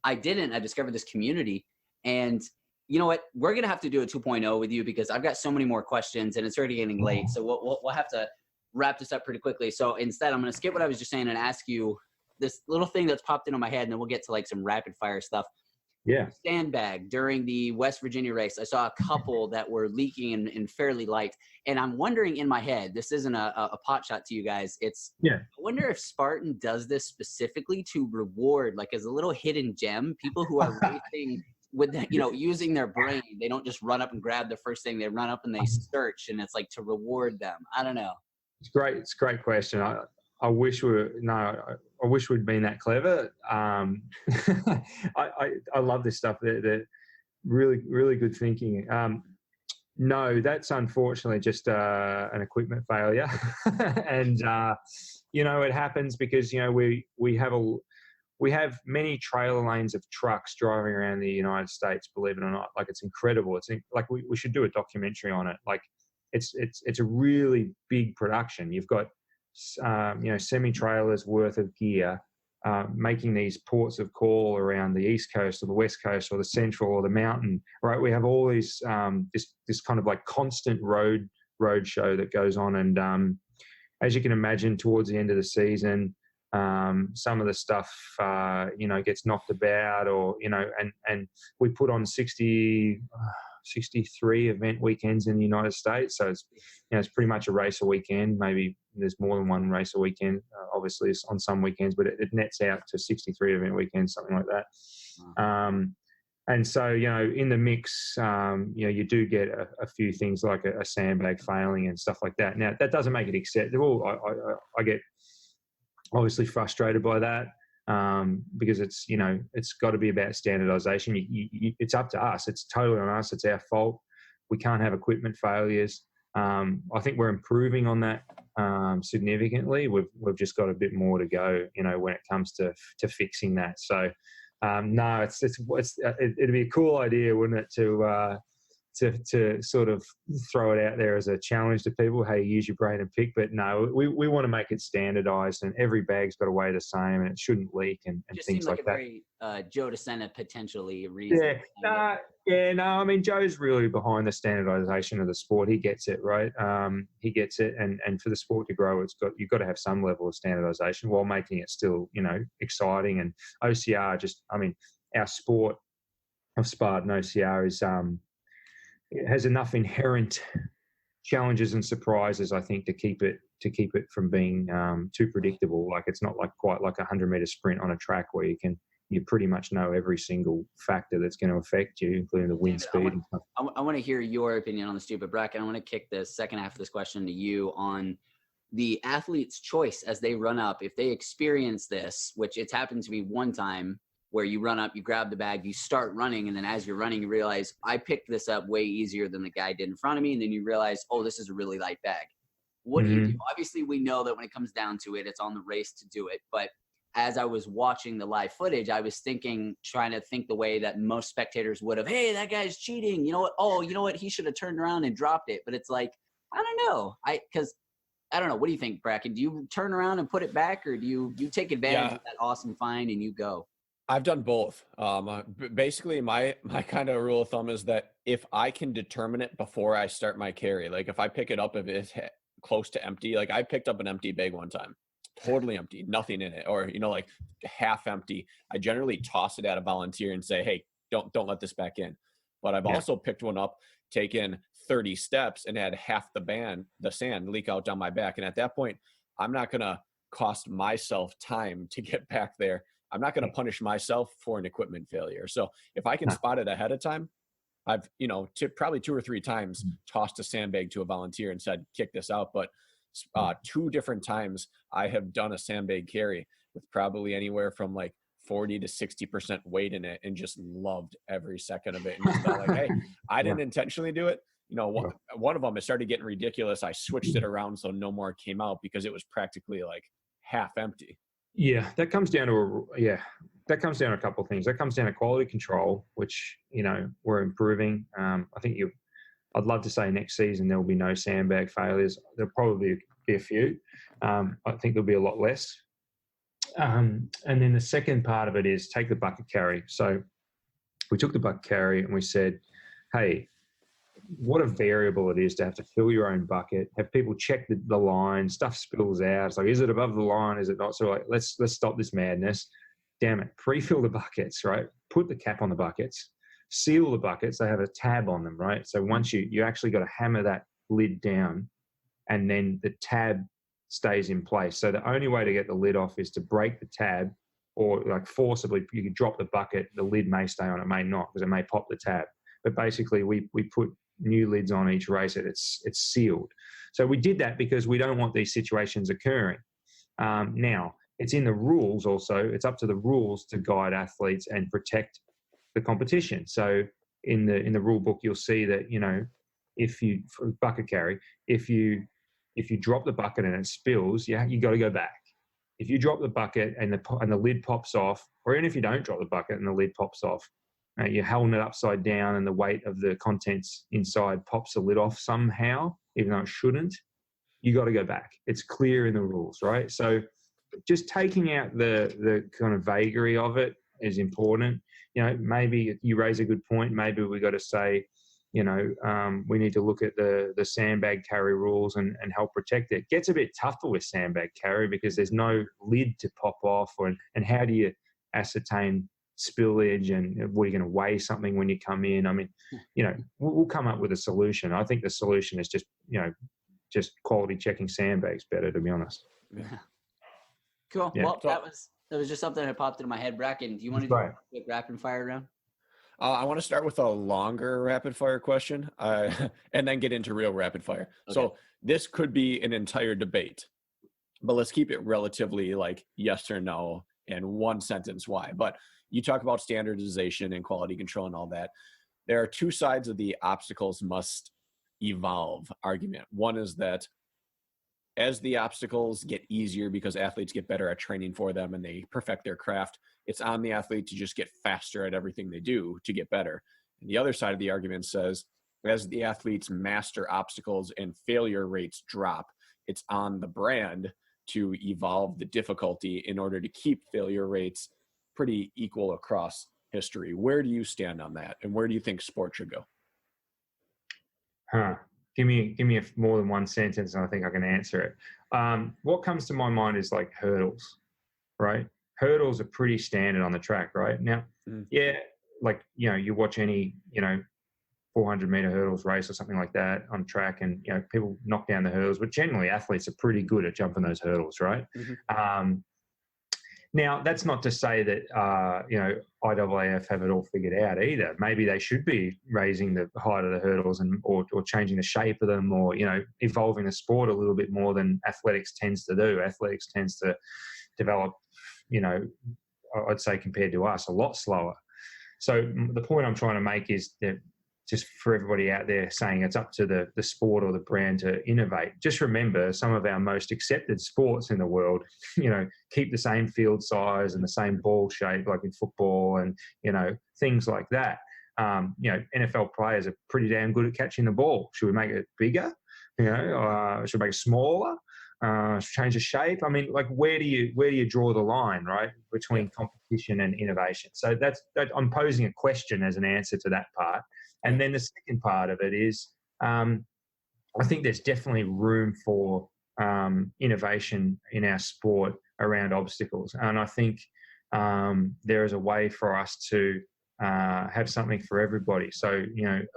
I didn't. I discovered this community, and you know what? We're going to have to do a 2.0 with you because I've got so many more questions and it's already getting late. So we'll have to wrap this up pretty quickly. So instead, I'm going to skip what I was just saying and ask you this little thing that's popped into my head, and then we'll get to like some rapid fire stuff. Yeah. Sandbag during the West Virginia race. I saw a couple that were leaking and fairly light. And I'm wondering in my head, this isn't a pot shot to you guys. I wonder if Spartan does this specifically to reward, like as a little hidden gem, people who are racing with that, you know, using their brain. They don't just run up and grab the first thing. They run up and they search, and it's like to reward them. I don't know. It's great. It's a great question. I wish I wish we'd been that clever. I love this stuff. They're really, really good thinking. No, that's unfortunately just an equipment failure. And, you know, it happens because, you know, we have many trailer lanes of trucks driving around the United States, believe it or not. Like, it's incredible. It's like we should do a documentary on it. Like, it's a really big production. You've got, you know, semi-trailers worth of gear making these ports of call around the East Coast or the West Coast or the Central or the Mountain, right? We have all these, this kind of like constant road show that goes on. And as you can imagine, towards the end of the season, some of the stuff, you know, gets knocked about, or, you know, and we put on 63 event weekends in the United States. So it's, you know, it's pretty much a race a weekend. Maybe there's more than one race a weekend, obviously on some weekends, but it nets out to 63 event weekends, something like that. Wow. And so, you know, in the mix, you know, you do get a few things like a sandbag failing and stuff like that. Now, that doesn't make it acceptable. I get obviously frustrated by that, because it's, you know, it's got to be about standardization. It's up to us. It's totally on us. It's our fault. We can't have equipment failures. I think we're improving on that significantly. We've just got a bit more to go, you know, when it comes to fixing that. So no, it'd be a cool idea, wouldn't it, to sort of throw it out there as a challenge to people. Hey, use your brain and pick. But no, we want to make it standardized, and every bag's got to weigh the same, and it shouldn't leak and things like that. Very Joe DeSena potentially reason. No. I mean, Joe's really behind the standardization of the sport. He gets it, right? He gets it, and for the sport to grow, you've got to have some level of standardization while making it still, you know, exciting. And OCR, our sport of Spartan OCR is it has enough inherent challenges and surprises, I think, to keep it from being too predictable. Like, it's not quite like a 100-meter sprint on a track where you pretty much know every single factor that's going to affect you, including the wind speed and stuff. I want to hear your opinion on the stupid bracket. I want to kick the second half of this question to you on the athlete's choice as they run up. If they experience this, which it's happened to me one time, where you run up, you grab the bag, you start running, and then as you're running, you realize, I picked this up way easier than the guy did in front of me, and then you realize, oh, this is a really light bag. What do you do? Obviously, we know that when it comes down to it, it's on the race to do it, but as I was watching the live footage, I was trying to think the way that most spectators would have, hey, that guy's cheating. You know what? Oh, you know what? He should have turned around and dropped it. But it's like, I don't know. Because I don't know. What do you think, Brakken? Do you turn around and put it back, or do you take advantage of that awesome find and you go? I've done both. Basically, my kind of rule of thumb is that if I can determine it before I start my carry, like if I pick it up, if it's close to empty, like I picked up an empty bag one time, totally empty, nothing in it, or, you know, like half empty. I generally toss it at a volunteer and say, hey, don't let this back in. But I've also picked one up, taken 30 steps, and had half the sand leak out down my back. And at that point, I'm not going to cost myself time to get back there. I'm not going to punish myself for an equipment failure. So if I can spot it ahead of time, I've, probably 2 or 3 times tossed a sandbag to a volunteer and said, kick this out. But 2 different times I have done a sandbag carry with probably anywhere from like 40 to 60% weight in it and just loved every second of it. And just felt like, hey, I didn't intentionally do it. One of them, it started getting ridiculous. I switched it around so no more came out because it was practically like half empty. Yeah, that comes down to a couple of things. That comes down to quality control, which we're improving. I'd love to say next season there will be no sandbag failures. There'll probably be a few. I think there'll be a lot less. And then the second part of it is take the bucket carry. So we took the bucket carry and we said, hey, what a variable it is to have to fill your own bucket, have people check the line, stuff spills out. It's like, is it above the line? Is it not? So like, let's stop this madness. Damn it. Pre-fill the buckets, right? Put the cap on the buckets, seal the buckets. They have a tab on them, right? So once you actually got to hammer that lid down and then the tab stays in place. So the only way to get the lid off is to break the tab or like forcibly, you can drop the bucket, the lid may stay on, it may not because it may pop the tab. But basically we put new lids on each race and it's sealed. So we did that because we don't want these situations occurring. Now, it's in the rules also. It's up to the rules to guide athletes and protect the competition. So in the rule book, you'll see that, if you, for bucket carry, if you drop the bucket and it spills, you got to go back. If you drop the bucket and the lid pops off, or even if you don't drop the bucket and the lid pops off, you're holding it upside down and the weight of the contents inside pops the lid off somehow, even though it shouldn't, you got to go back. It's clear in the rules, right? So just taking out the kind of vagary of it is important. Maybe you raise a good point. Maybe we got to say, we need to look at the sandbag carry rules and help protect it. It gets a bit tougher with sandbag carry because there's no lid to pop off, and how do you ascertain spillage, and what are you going to weigh something when you come in? I mean, we'll come up with a solution. I think the solution is just quality checking sandbags better, to be honest. Yeah. Cool. Yeah. Well, that was just something that popped into my head. Brakken, do you want to do a quick rapid fire round? I want to start with a longer rapid fire question and then get into real rapid fire. Okay. So this could be an entire debate, but let's keep it relatively like yes or no and one sentence why. But you talk about standardization and quality control and all that. There are 2 sides of the obstacles must evolve argument. One is that as the obstacles get easier because athletes get better at training for them and they perfect their craft, it's on the athlete to just get faster at everything they do to get better. And the other side of the argument says, as the athletes master obstacles and failure rates drop, it's on the brand to evolve the difficulty in order to keep failure rates pretty equal across history. Where do you stand on that? And where do you think sport should go? Give me more than one sentence and I think I can answer it. What comes to my mind is like hurdles, right? Hurdles are pretty standard on the track, right? Now, you watch any, 400-meter hurdles race or something like that on track and, people knock down the hurdles, but generally athletes are pretty good at jumping those hurdles, right? Mm-hmm. Now, that's not to say that, IAAF have it all figured out either. Maybe they should be raising the height of the hurdles or changing the shape of them or, evolving the sport a little bit more than athletics tends to do. Athletics tends to develop, I'd say compared to us, a lot slower. So the point I'm trying to make is that just for everybody out there saying it's up to the sport or the brand to innovate, just remember some of our most accepted sports in the world, keep the same field size and the same ball shape, like in football and, things like that. NFL players are pretty damn good at catching the ball. Should we make it bigger? Should we make it smaller? Change the shape? I mean, like where do you draw the line, right, between competition and innovation? So that's I'm posing a question as an answer to that part. And then the second part of it is, I think there's definitely room for innovation in our sport around obstacles. And I think there is a way for us to have something for everybody. So,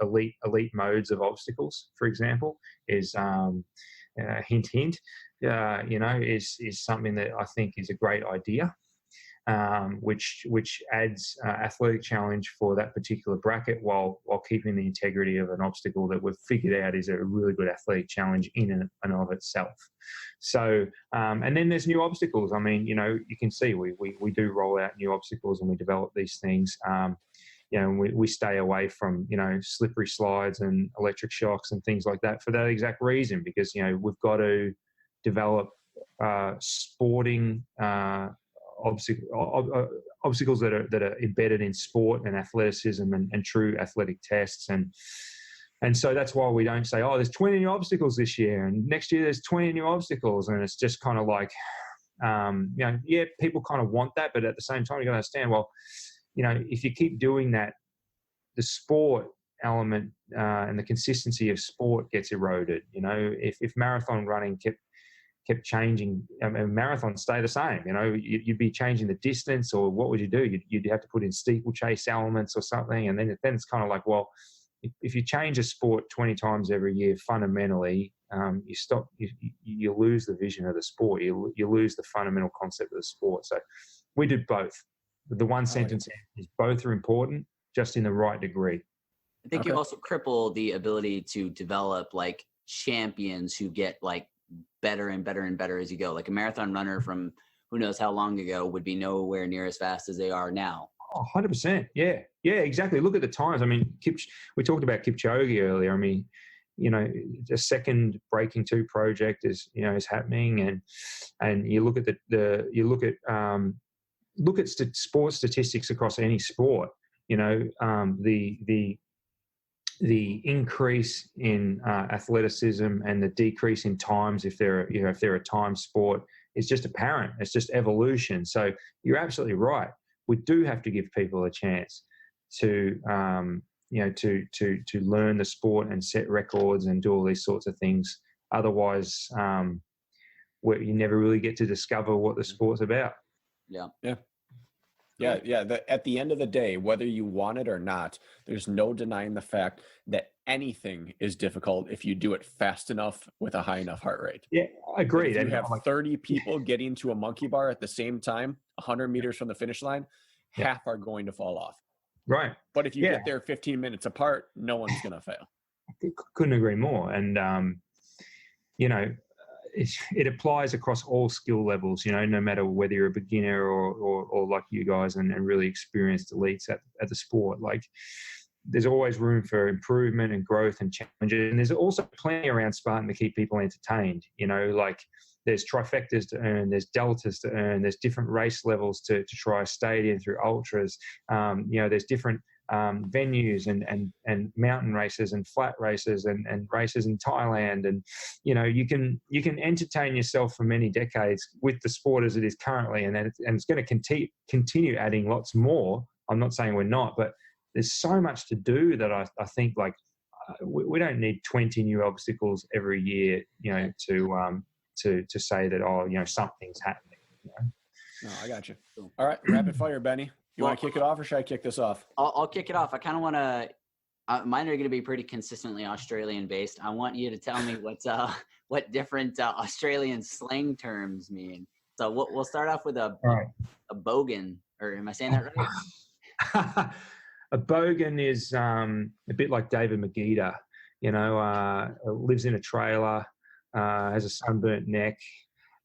elite modes of obstacles, for example, is hint, is something that I think is a great idea. which adds athletic challenge for that particular bracket while keeping the integrity of an obstacle that we've figured out is a really good athletic challenge in and of itself. So, and then there's new obstacles. I mean, you know, you can see we do roll out new obstacles and we develop these things. You know, we stay away from, you know, slippery slides and electric shocks and things like that for that exact reason, because, you know, we've got to develop sporting obstacles that are embedded in sport and athleticism and true athletic tests. And so that's why we don't say, oh, there's 20 new obstacles this year and next year there's 20 new obstacles. And it's just kind of like, you know, yeah, people kind of want that, but at the same time, you got to understand, well, you know, if you keep doing that, the sport element and the consistency of sport gets eroded. You know, if marathon running kept changing, I mean, marathons stay the same. You know, you'd be changing the distance, or what would you do? You'd have to put in steeplechase elements or something, and then it's kind of like, well, if you change a sport 20 times every year, fundamentally, you lose the vision of the sport. You lose the fundamental concept of the sport. So we do both. The one sentence is both are important, just in the right degree. I think you also cripple the ability to develop like champions who get like better and better and better as you go. Like a marathon runner from who knows how long ago would be nowhere near as fast as they are now. Oh, 100%. Yeah, exactly. Look at the times. I mean, we talked about Kipchoge earlier. I mean, you know, the second Brakken 2 project is happening, and you look at look at sports statistics across any sport. You know, the increase in athleticism and the decrease in times if they're a time sport is just apparent. It's just evolution. So you're absolutely right. We do have to give people a chance to to learn the sport and set records and do all these sorts of things. Otherwise, you never really get to discover what the sport's about. At the end of the day, whether you want it or not, there's no denying the fact that anything is difficult if you do it fast enough with a high enough heart rate. Yeah, agreed. If you have 30 people getting to a monkey bar at the same time, 100 meters from the finish line, half are going to fall off. Right. But if you get there 15 minutes apart, no one's going to fail. I couldn't agree more. And, you know, it applies across all skill levels, you know, no matter whether you're a beginner or like you guys and really experienced elites at the sport. Like, there's always room for improvement and growth and challenges. And there's also plenty around Spartan to keep people entertained. You know, like there's trifectas to earn, there's deltas to earn, there's different race levels to try a stadium through ultras. You know, there's different venues and mountain races and flat races and races in Thailand. And, you know, you can entertain yourself for many decades with the sport as it is currently. And it's going to continue adding lots more. I'm not saying we're not, but there's so much to do that I think like we don't need 20 new obstacles every year, you know, to say that, oh, you know, something's happening. You know? No, I got you. All right, rapid fire, Benny. You want to kick it off, or should I kick this off? I'll kick it off. I kind of want to. Mine are going to be pretty consistently Australian based. I want you to tell me what different Australian slang terms mean. So we'll start off with a bogan, or am I saying that right? A bogan is a bit like David Magida. You know, lives in a trailer, has a sunburnt neck,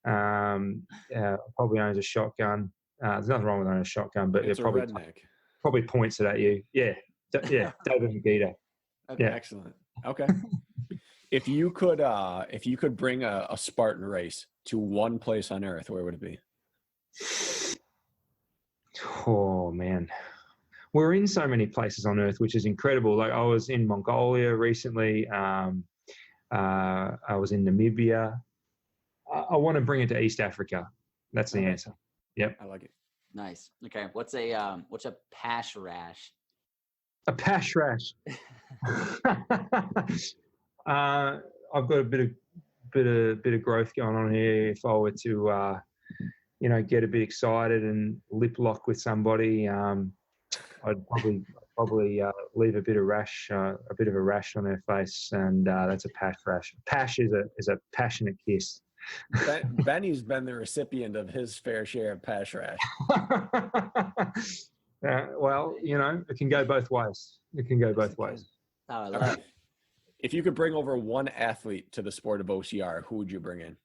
probably owns a shotgun. There's nothing wrong with owning a shotgun, but it's it probably points it at you. Yeah, David Magida. Okay, yeah. Excellent. Okay. If you could bring a Spartan race to one place on Earth, where would it be? Oh man, we're in so many places on Earth, which is incredible. Like I was in Mongolia recently. I was in Namibia. I want to bring it to East Africa. That's the answer. Yep. I like it. Nice. Okay. What's a pash rash? A pash rash. I've got a bit of growth going on here. If I were to, you know, get a bit excited and lip lock with somebody, I'd probably leave a bit of a rash on their face, and that's a pash rash. Pash is a passionate kiss. Benny's been the recipient of his fair share of pass rash. Well, it can go both ways. It can go both ways. Oh, I All love right. it. If you could bring over one athlete to the sport of OCR, who would you bring in?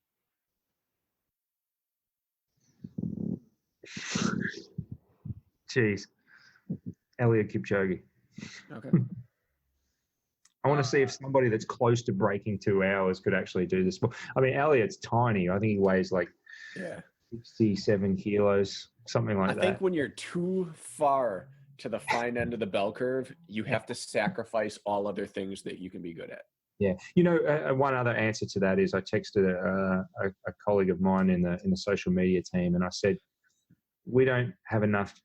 Jeez. Elliot Kipchoge. Okay. I want to see if somebody that's close to breaking 2 hours could actually do this. I mean, Elliot's tiny. I think he weighs like 67 kilos, something like that. I think when you're too far to the fine end of the bell curve, you have to sacrifice all other things that you can be good at. Yeah. One other answer to that is I texted a colleague of mine in the social media team, and I said, we don't have enough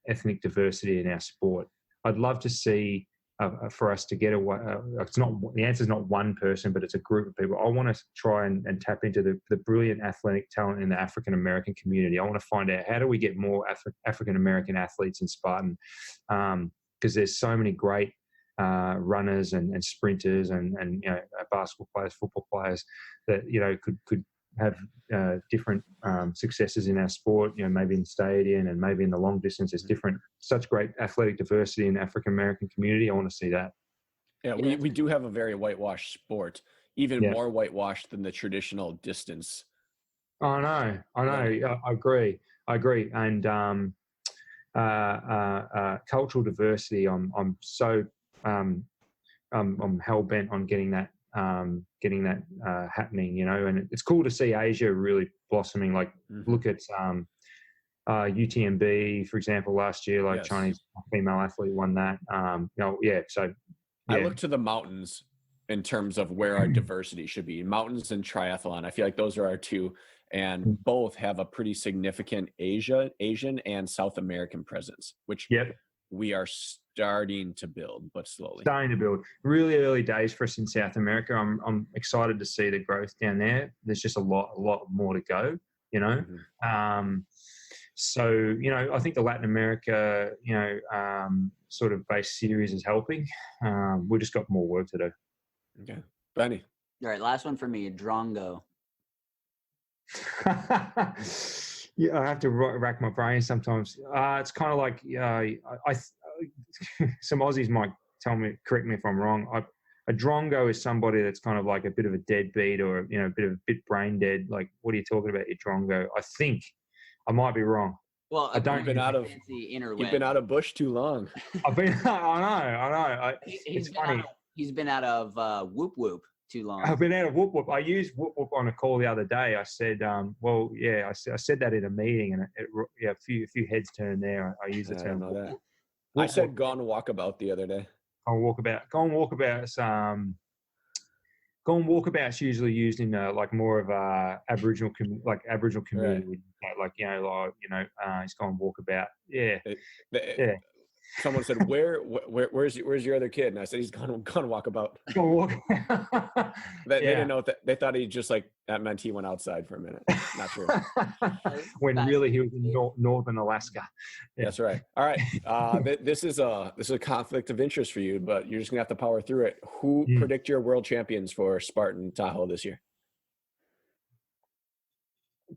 ethnic diversity in our sport. I'd love to see for us to get away. It's not, the answer is not one person, but it's a group of people. I want to try and tap into the brilliant athletic talent in the African American community. I want to find out, how do we get more African American athletes in Spartan? Because there's so many great runners and sprinters and basketball players, football players that could have different successes in our sport. Maybe in stadium and maybe in the long distance. There's such great athletic diversity in the African American community. I want to see that. Yeah, we do have a very whitewashed sport, even more whitewashed than the traditional distance. I know. I agree. And cultural diversity, I'm so I'm hell bent on getting that happening, and it's cool to see Asia really blossoming. Like, look at UTMB, for example, last year, like Chinese female athlete won that. I look to the mountains in terms of where our diversity should be. Mountains and triathlon, I feel like those are our two, and both have a pretty significant Asian and South American presence, which we are starting to build, but slowly. Really early days for us in South America. I'm excited to see the growth down there. There's just a lot more to go, So, I think the Latin America, sort of base series is helping. We just got more work to do. Okay. Benny. All right, last one for me, Drongo. Yeah, I have to rack my brain sometimes. It's kind of like some Aussies might correct me if I'm wrong. A drongo is somebody that's kind of like a bit of a deadbeat, or a bit brain dead. Like, what are you talking about, your drongo? I think I might be wrong. Well, You've been out of Bush too long. I know. He's been out of Whoop Whoop too long. I've been out of Whoop Whoop. I used Whoop Whoop on a call the other day. I said, I said that in a meeting, and a few heads turned there. I used the term. Know that. I said gone walkabout the other day. Gone walkabout's usually used in like more of a Aboriginal community. Right. He's gone walkabout. Yeah. Someone said, where's your other kid? And I said, he's gone walkabout. They didn't know that. They thought he just that meant he went outside for a minute. Not sure. When really he was in northern Alaska. Yeah. That's right. All right. This is a conflict of interest for you, but you're just gonna have to power through it. Who predict your world champions for Spartan Tahoe this year?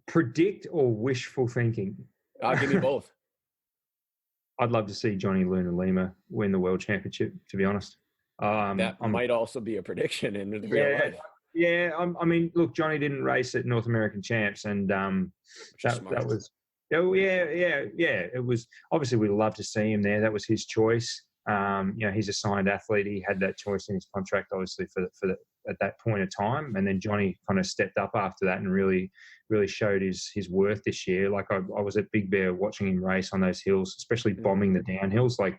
Predict or wishful thinking? I'll give you both. I'd love to see Johnny Luna Lima win the world championship, to be honest. That might also be a prediction in real life. Yeah, I mean, look, Johnny didn't race at North American Champs, and that was, it was, obviously we'd love to see him there. That was his choice. He's a signed athlete. He had that choice in his contract, obviously, for at that point of time. And then Johnny kind of stepped up after that and really showed his worth this year. Like, I was at Big Bear watching him race on those hills, especially bombing the downhills. Like,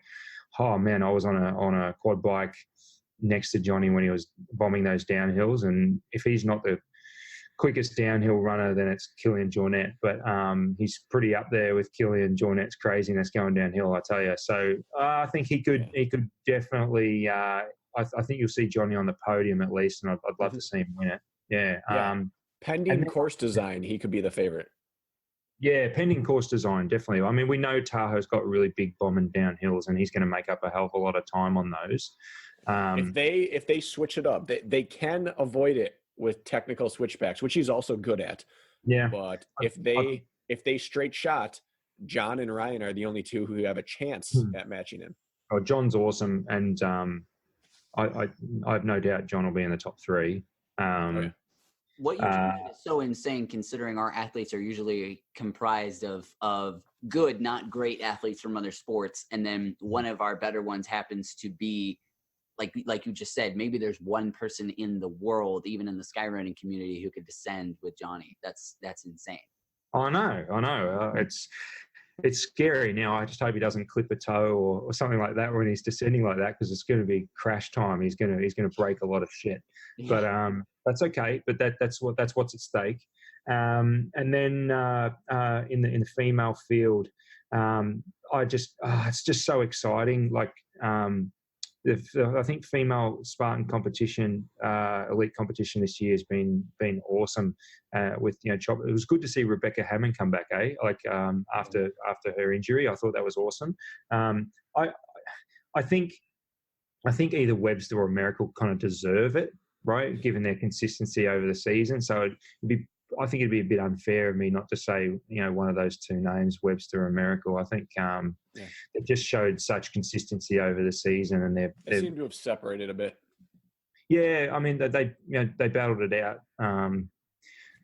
oh man, I was on a quad bike next to Johnny when he was bombing those downhills. And if he's not the quickest downhill runner, then it's Killian Jornet. But he's pretty up there with Killian Jornet's craziness going downhill, I tell you. So I think he could definitely. I think you'll see Johnny on the podium at least, and I'd love to see him win it. Yeah. Pending course design, he could be the favorite. Yeah, pending course design, definitely. I mean, we know Tahoe's got really big bombing downhills, and he's going to make up a hell of a lot of time on those. If they switch it up, they can avoid it with technical switchbacks, which he's also good at. Yeah. But if they straight shot, John and Ryan are the only two who have a chance at matching him. Oh, John's awesome, and I have no doubt John will be in the top 3. What you just did is so insane, considering our athletes are usually comprised of good, not great athletes from other sports, and then one of our better ones happens to be like you just said, maybe there's one person in the world, even in the skyrunning community, who could descend with Johnny. That's insane. I know. It's scary now. I just hope he doesn't clip a toe or something like that when he's descending like that, because it's going to be crash time. He's going to break a lot of shit. But that's okay. But that's what's at stake. And then in the female field, it's just so exciting. Like I think female Spartan competition, elite competition this year has been awesome. With Chop, it was good to see Rebecca Hammond come back. After her injury, I thought that was awesome. I think either Webster or Miracle kind of deserve it, right? Given their consistency over the season, so I think it'd be a bit unfair of me not to say, one of those two names, Webster and Miracle. I think they just showed such consistency over the season, and they seem to have separated a bit. Yeah, I mean they battled it out.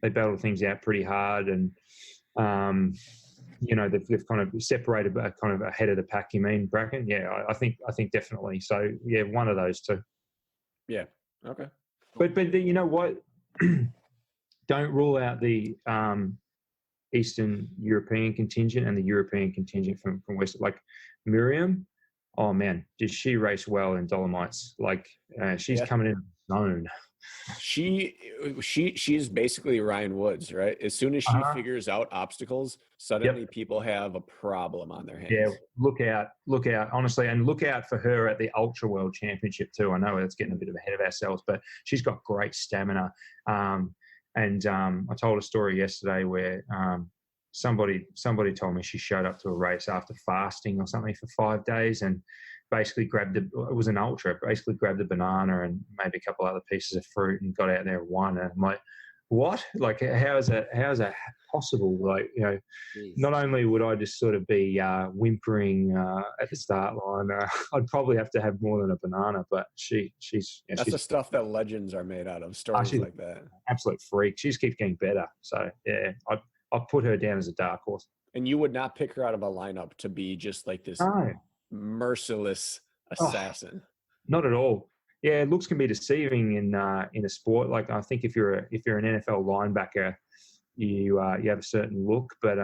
They battled things out pretty hard, and they've kind of separated, kind of ahead of the pack. You mean, Bracken? Yeah, I think definitely. So yeah, one of those two. Yeah. Okay. But you know what? Don't rule out the Eastern European contingent and the European contingent from West. Like Miriam, oh man, did she race well in Dolomites? Like she's coming in zone. She's basically Ryan Woods, right? As soon as she figures out obstacles, suddenly people have a problem on their hands. Yeah, look out, honestly, and look out for her at the Ultra World Championship too. I know it's getting a bit ahead of ourselves, but she's got great stamina. And I told a story yesterday where somebody told me she showed up to a race after fasting or something for 5 days, and basically it was an ultra, basically grabbed a banana and maybe a couple other pieces of fruit and got out there and won. And I'm like, what? Like, how is that possible? Like, not only would I just sort of be whimpering at the start line, I'd probably have to have more than a banana, but she's the stuff that legends are made out of, stories like that. Absolute freak. She just keeps getting better. So yeah, I'd put her down as a dark horse. And you would not pick her out of a lineup to be just like this merciless assassin. Not at all. Yeah, looks can be deceiving in a sport. Like, I think if you're an NFL linebacker, you have a certain look, but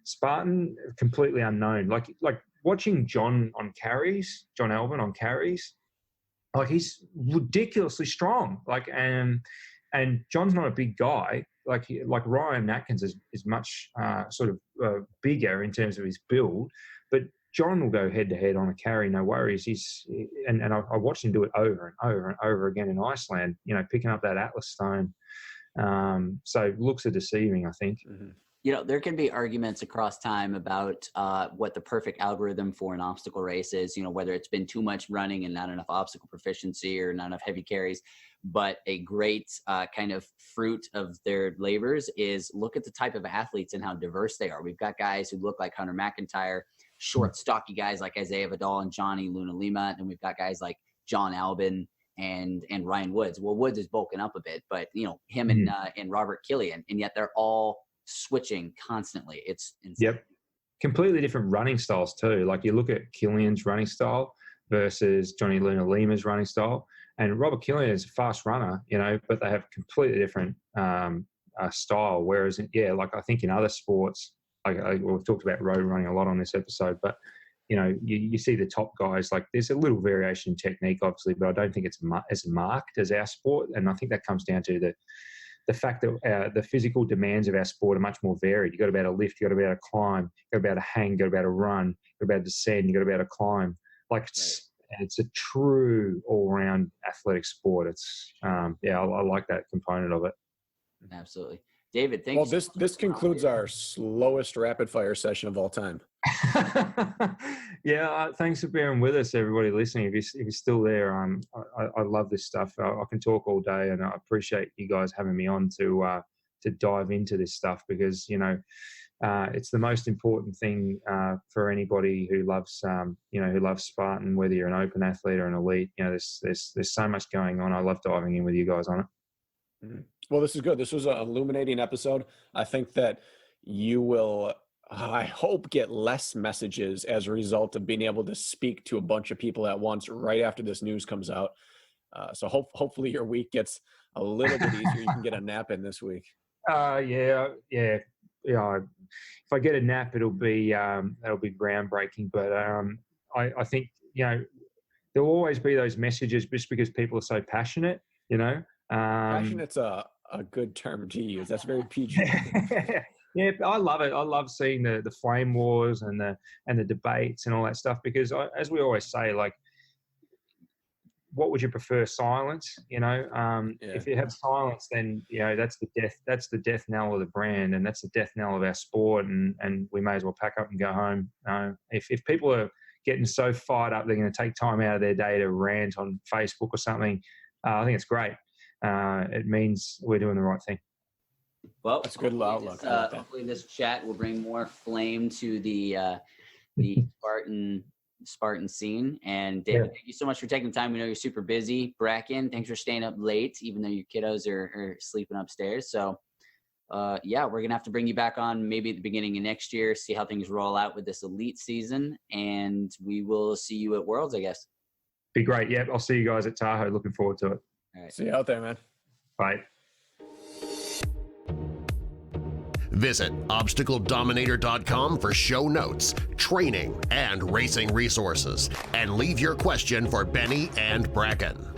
Spartan, completely unknown. Like watching John Albin on carries, like he's ridiculously strong. Like and John's not a big guy. Like Ryan Atkins is much sort of bigger in terms of his build, but John will go head to head on a carry, no worries. And I watched him do it over and over and over again in Iceland. Picking up that Atlas stone. So looks are deceiving, I think. Mm-hmm. There can be arguments across time about what the perfect algorithm for an obstacle race is. Whether it's been too much running and not enough obstacle proficiency or not enough heavy carries. But a great kind of fruit of their labors is look at the type of athletes and how diverse they are. We've got guys who look like Hunter McIntyre, short, stocky guys like Isaiah Vidal and Johnny Luna Lima. And we've got guys like John Albin and Ryan Woods. Well, Woods is bulking up a bit, but him and Robert Killian, and yet they're all switching constantly. It's insane. Yep. Completely different running styles too. Like you look at Killian's running style versus Johnny Luna Lima's running style. And Robert Killian is a fast runner, but they have completely different style. Whereas, like I think in other sports, we've talked about road running a lot on this episode, but you see the top guys, like there's a little variation in technique, obviously, but I don't think it's as marked as our sport. And I think that comes down to the fact that the physical demands of our sport are much more varied. You've got to be able to lift, you've got to be able to climb, you've got to be able to hang, you've got to be able to run, you've got to be able to descend, you've got to be able to climb. Like it's a true all-round athletic sport. It's I like that component of it. Absolutely. David, thank Well, you. So this concludes our slowest rapid fire session of all time. Yeah, thanks for bearing with us, everybody listening. If you're still there, I love this stuff. I can talk all day, and I appreciate you guys having me on to dive into this stuff, because it's the most important thing for anybody who loves who loves Spartan, whether you're an open athlete or an elite. There's so much going on. I love diving in with you guys on it. Well, this is good. This was an illuminating episode. I think that you will, I hope, get less messages as a result of being able to speak to a bunch of people at once right after this news comes out. So hopefully your week gets a little bit easier. You can get a nap in this week. Yeah. If I get a nap, that'll be groundbreaking. But I think there'll always be those messages just because people are so passionate. Passionate's a good term to use. That's very PG. Yeah, I love it. I love seeing the flame wars and the debates and all that stuff, because as we always say, like, what would you prefer? Silence? If you have silence, then that's the death knell of the brand, and that's the death knell of our sport, and we may as well pack up and go home. If people are getting so fired up they're going to take time out of their day to rant on Facebook or something, I think it's great. It means we're doing the right thing. Well, that's a good outlook. Hopefully this chat will bring more flame to the Spartan scene. And David, thank you so much for taking the time. We know you're super busy. Brakken, thanks for staying up late, even though your kiddos are sleeping upstairs. So we're going to have to bring you back on maybe at the beginning of next year, see how things roll out with this elite season. And we will see you at Worlds, I guess. Be great. Yeah, I'll see you guys at Tahoe. Looking forward to it. All right. See you out there, man. Bye. Visit obstacledominator.com for show notes, training, and racing resources. And leave your question for Benny and Brakken.